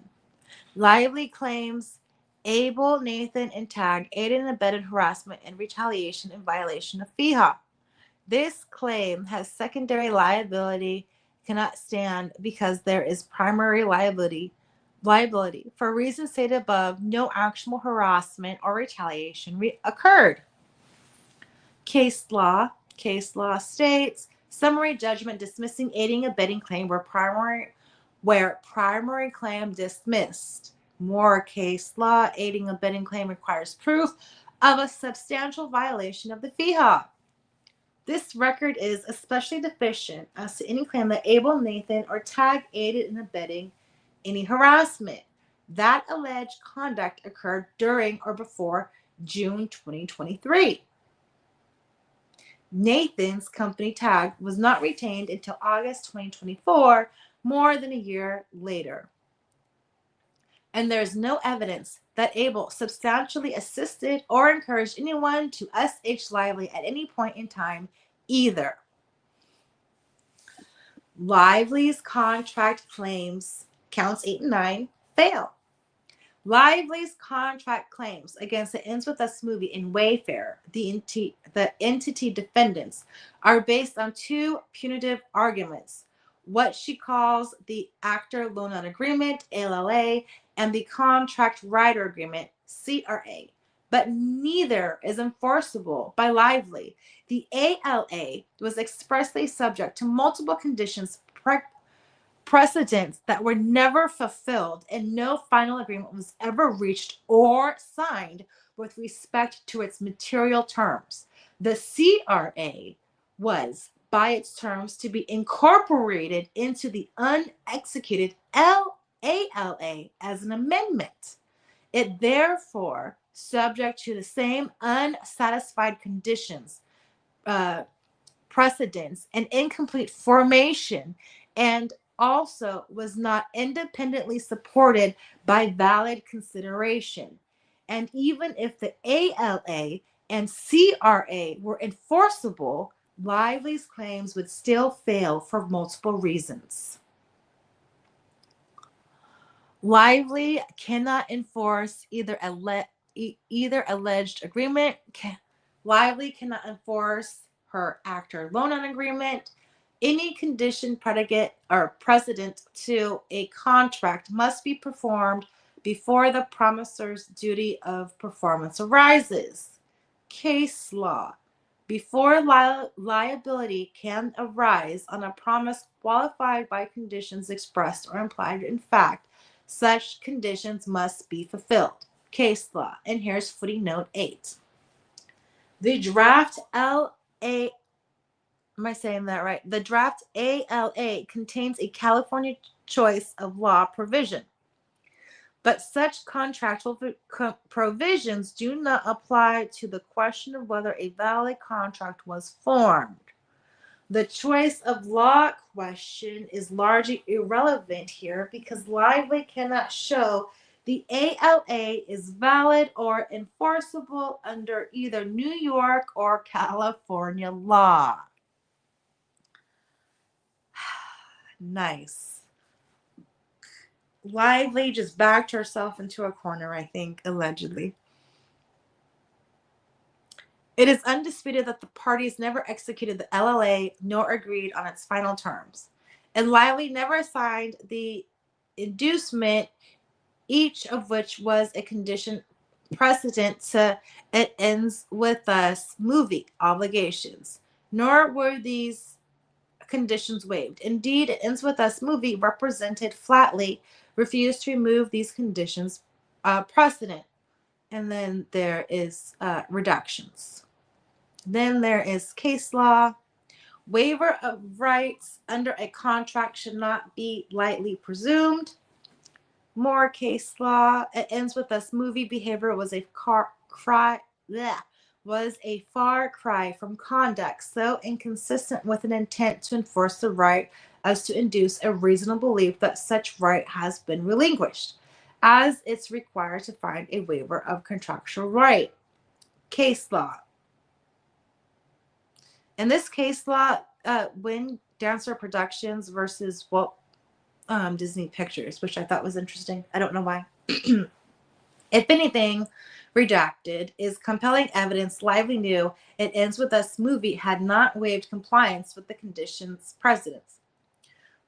Lively claims Abel, Nathan, and Tag aided and abetted harassment and retaliation in violation of FEHA. This claim has secondary liability cannot stand because there is primary liability. For reasons stated above, no actual harassment or retaliation occurred. Case law states summary judgment dismissing aiding and abetting claim where primary claim dismissed. More case law, aiding and abetting claim requires proof of a substantial violation of the FEHA. This record is especially deficient as to any claim that Abel, Nathan, or Tag aided in abetting any harassment. That alleged conduct occurred during or before June 2023. Nathan's company Tag was not retained until August 2024, more than a year later. And there's no evidence that Abel substantially assisted or encouraged anyone to SH Lively at any point in time either. Lively's contract claims Counts 8 and 9 fail. Lively's contract claims against the Ends With Us movie and Wayfarer, the entity defendants, are based on two punitive arguments: what she calls the actor loan-out agreement, ALA, and the contract writer agreement, CRA. But neither is enforceable by Lively. The ALA was expressly subject to multiple conditions precedents that were never fulfilled, and no final agreement was ever reached or signed with respect to its material terms. The CRA was, by its terms, to be incorporated into the unexecuted ALA as an amendment. It therefore subject to the same unsatisfied conditions, precedents, and incomplete formation, and also was not independently supported by valid consideration. And even if the ALA and CRA were enforceable, Lively's claims would still fail for multiple reasons. Lively cannot enforce either alleged agreement. Lively cannot enforce her actor loan-out agreement. Any condition, predicate, or precedent to a contract must be performed before the promisor's duty of performance arises. Case law. Before liability can arise on a promise qualified by conditions expressed or implied in fact, such conditions must be fulfilled. Case law. And here's footnote 8. The draft am I saying that right? The draft ALA contains a California choice of law provision, but such contractual provisions do not apply to the question of whether a valid contract was formed. The choice of law question is largely irrelevant here because Lively cannot show the ALA is valid or enforceable under either New York or California law. Nice. Lively just backed herself into a corner, I think, allegedly. It is undisputed that the parties never executed the LLA nor agreed on its final terms, and Lively never signed the inducement, each of which was a condition precedent to It Ends With Us movie obligations, nor were these conditions waived. Indeed, It Ends With Us movie represented flatly refused to remove these conditions precedent. And then there is reductions. Then there is case law. Waiver of rights under a contract should not be lightly presumed. More case law. It Ends With Us movie behavior was a far cry from conduct so inconsistent with an intent to enforce the right as to induce a reasonable belief that such right has been relinquished, as it's required to find a waiver of contractual right. Case law. In this case law, Wynn Dancer Productions versus Walt Disney Pictures, which I thought was interesting. I don't know why. If anything, redacted is compelling evidence Lively knew It Ends With Us movie had not waived compliance with the conditions precedents.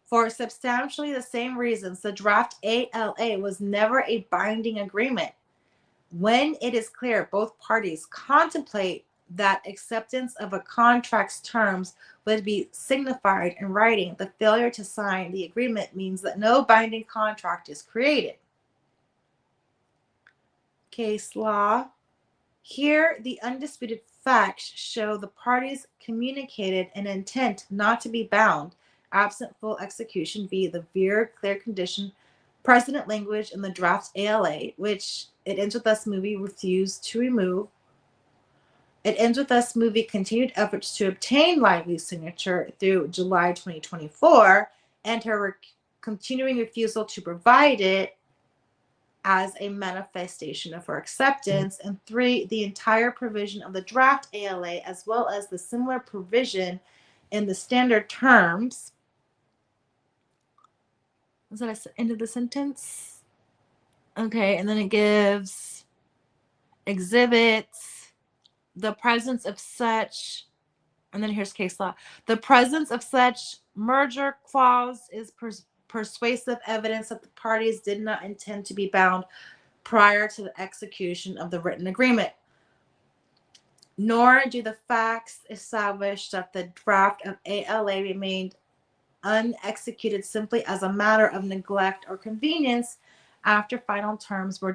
For substantially the same reasons, the draft ALA was never a binding agreement. When it is clear both parties contemplate that acceptance of a contract's terms would be signified in writing, the failure to sign the agreement means that no binding contract is created. Case law. Here, the undisputed facts show the parties communicated an intent not to be bound, absent full execution via the very clear condition precedent language in the draft ALA, which It Ends With Us movie refused to remove. It Ends With Us movie continued efforts to obtain Lively's signature through July 2024, and her continuing refusal to provide it as a manifestation of her acceptance. And 3, the entire provision of the draft ALA, as well as the similar provision in the standard terms, Is that the end of the sentence? Okay, and then it gives exhibits, the presence of such, and then here's case law. The presence of such merger clause is persuasive evidence that the parties did not intend to be bound prior to the execution of the written agreement. Nor do the facts establish that the draft of ALA remained unexecuted simply as a matter of neglect or convenience after final terms were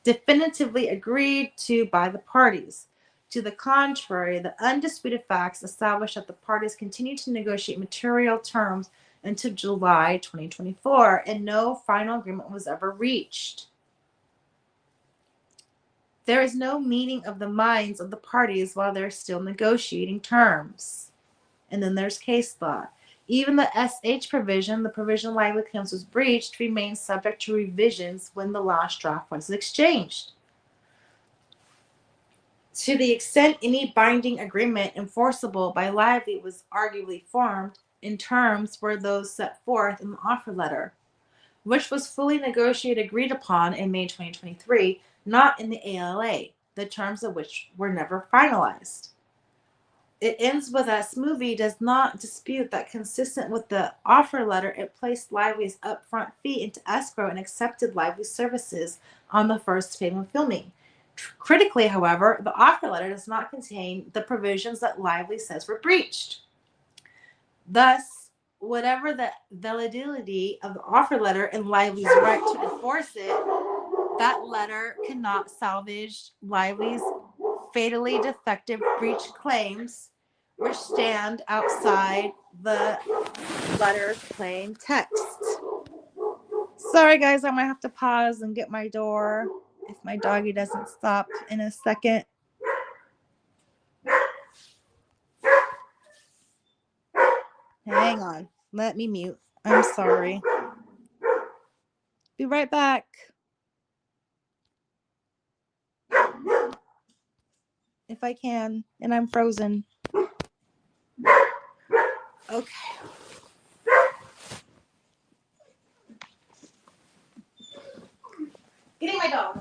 definitively agreed to by the parties. To the contrary, the undisputed facts establish that the parties continued to negotiate material terms until July 2024, and no final agreement was ever reached. There is no meeting of the minds of the parties while they're still negotiating terms. And then there's case law. Even the SH provision, the provision lively claims was breached, remains subject to revisions when the last draft was exchanged. To the extent any binding agreement enforceable by Lively was arguably formed, in terms were those set forth in the offer letter, which was fully negotiated agreed upon in May 2023, not in the ALA, the terms of which were never finalized. It ends with us movie does not dispute that consistent with the offer letter, it placed Lively's upfront fee into escrow and accepted Lively's services on the first film filming. Critically, however, the offer letter does not contain the provisions that Lively says were breached. Thus, whatever the validity of the offer and Lively's right to enforce it, that letter cannot salvage Lively's fatally defective breach claims, which stand outside the letter's plain text. Sorry, guys, I might have to pause and get my door if my doggy doesn't stop in a second. Hang on. Let me mute. I'm sorry. Be right back. If I can, and I'm frozen. Okay. Getting my dog.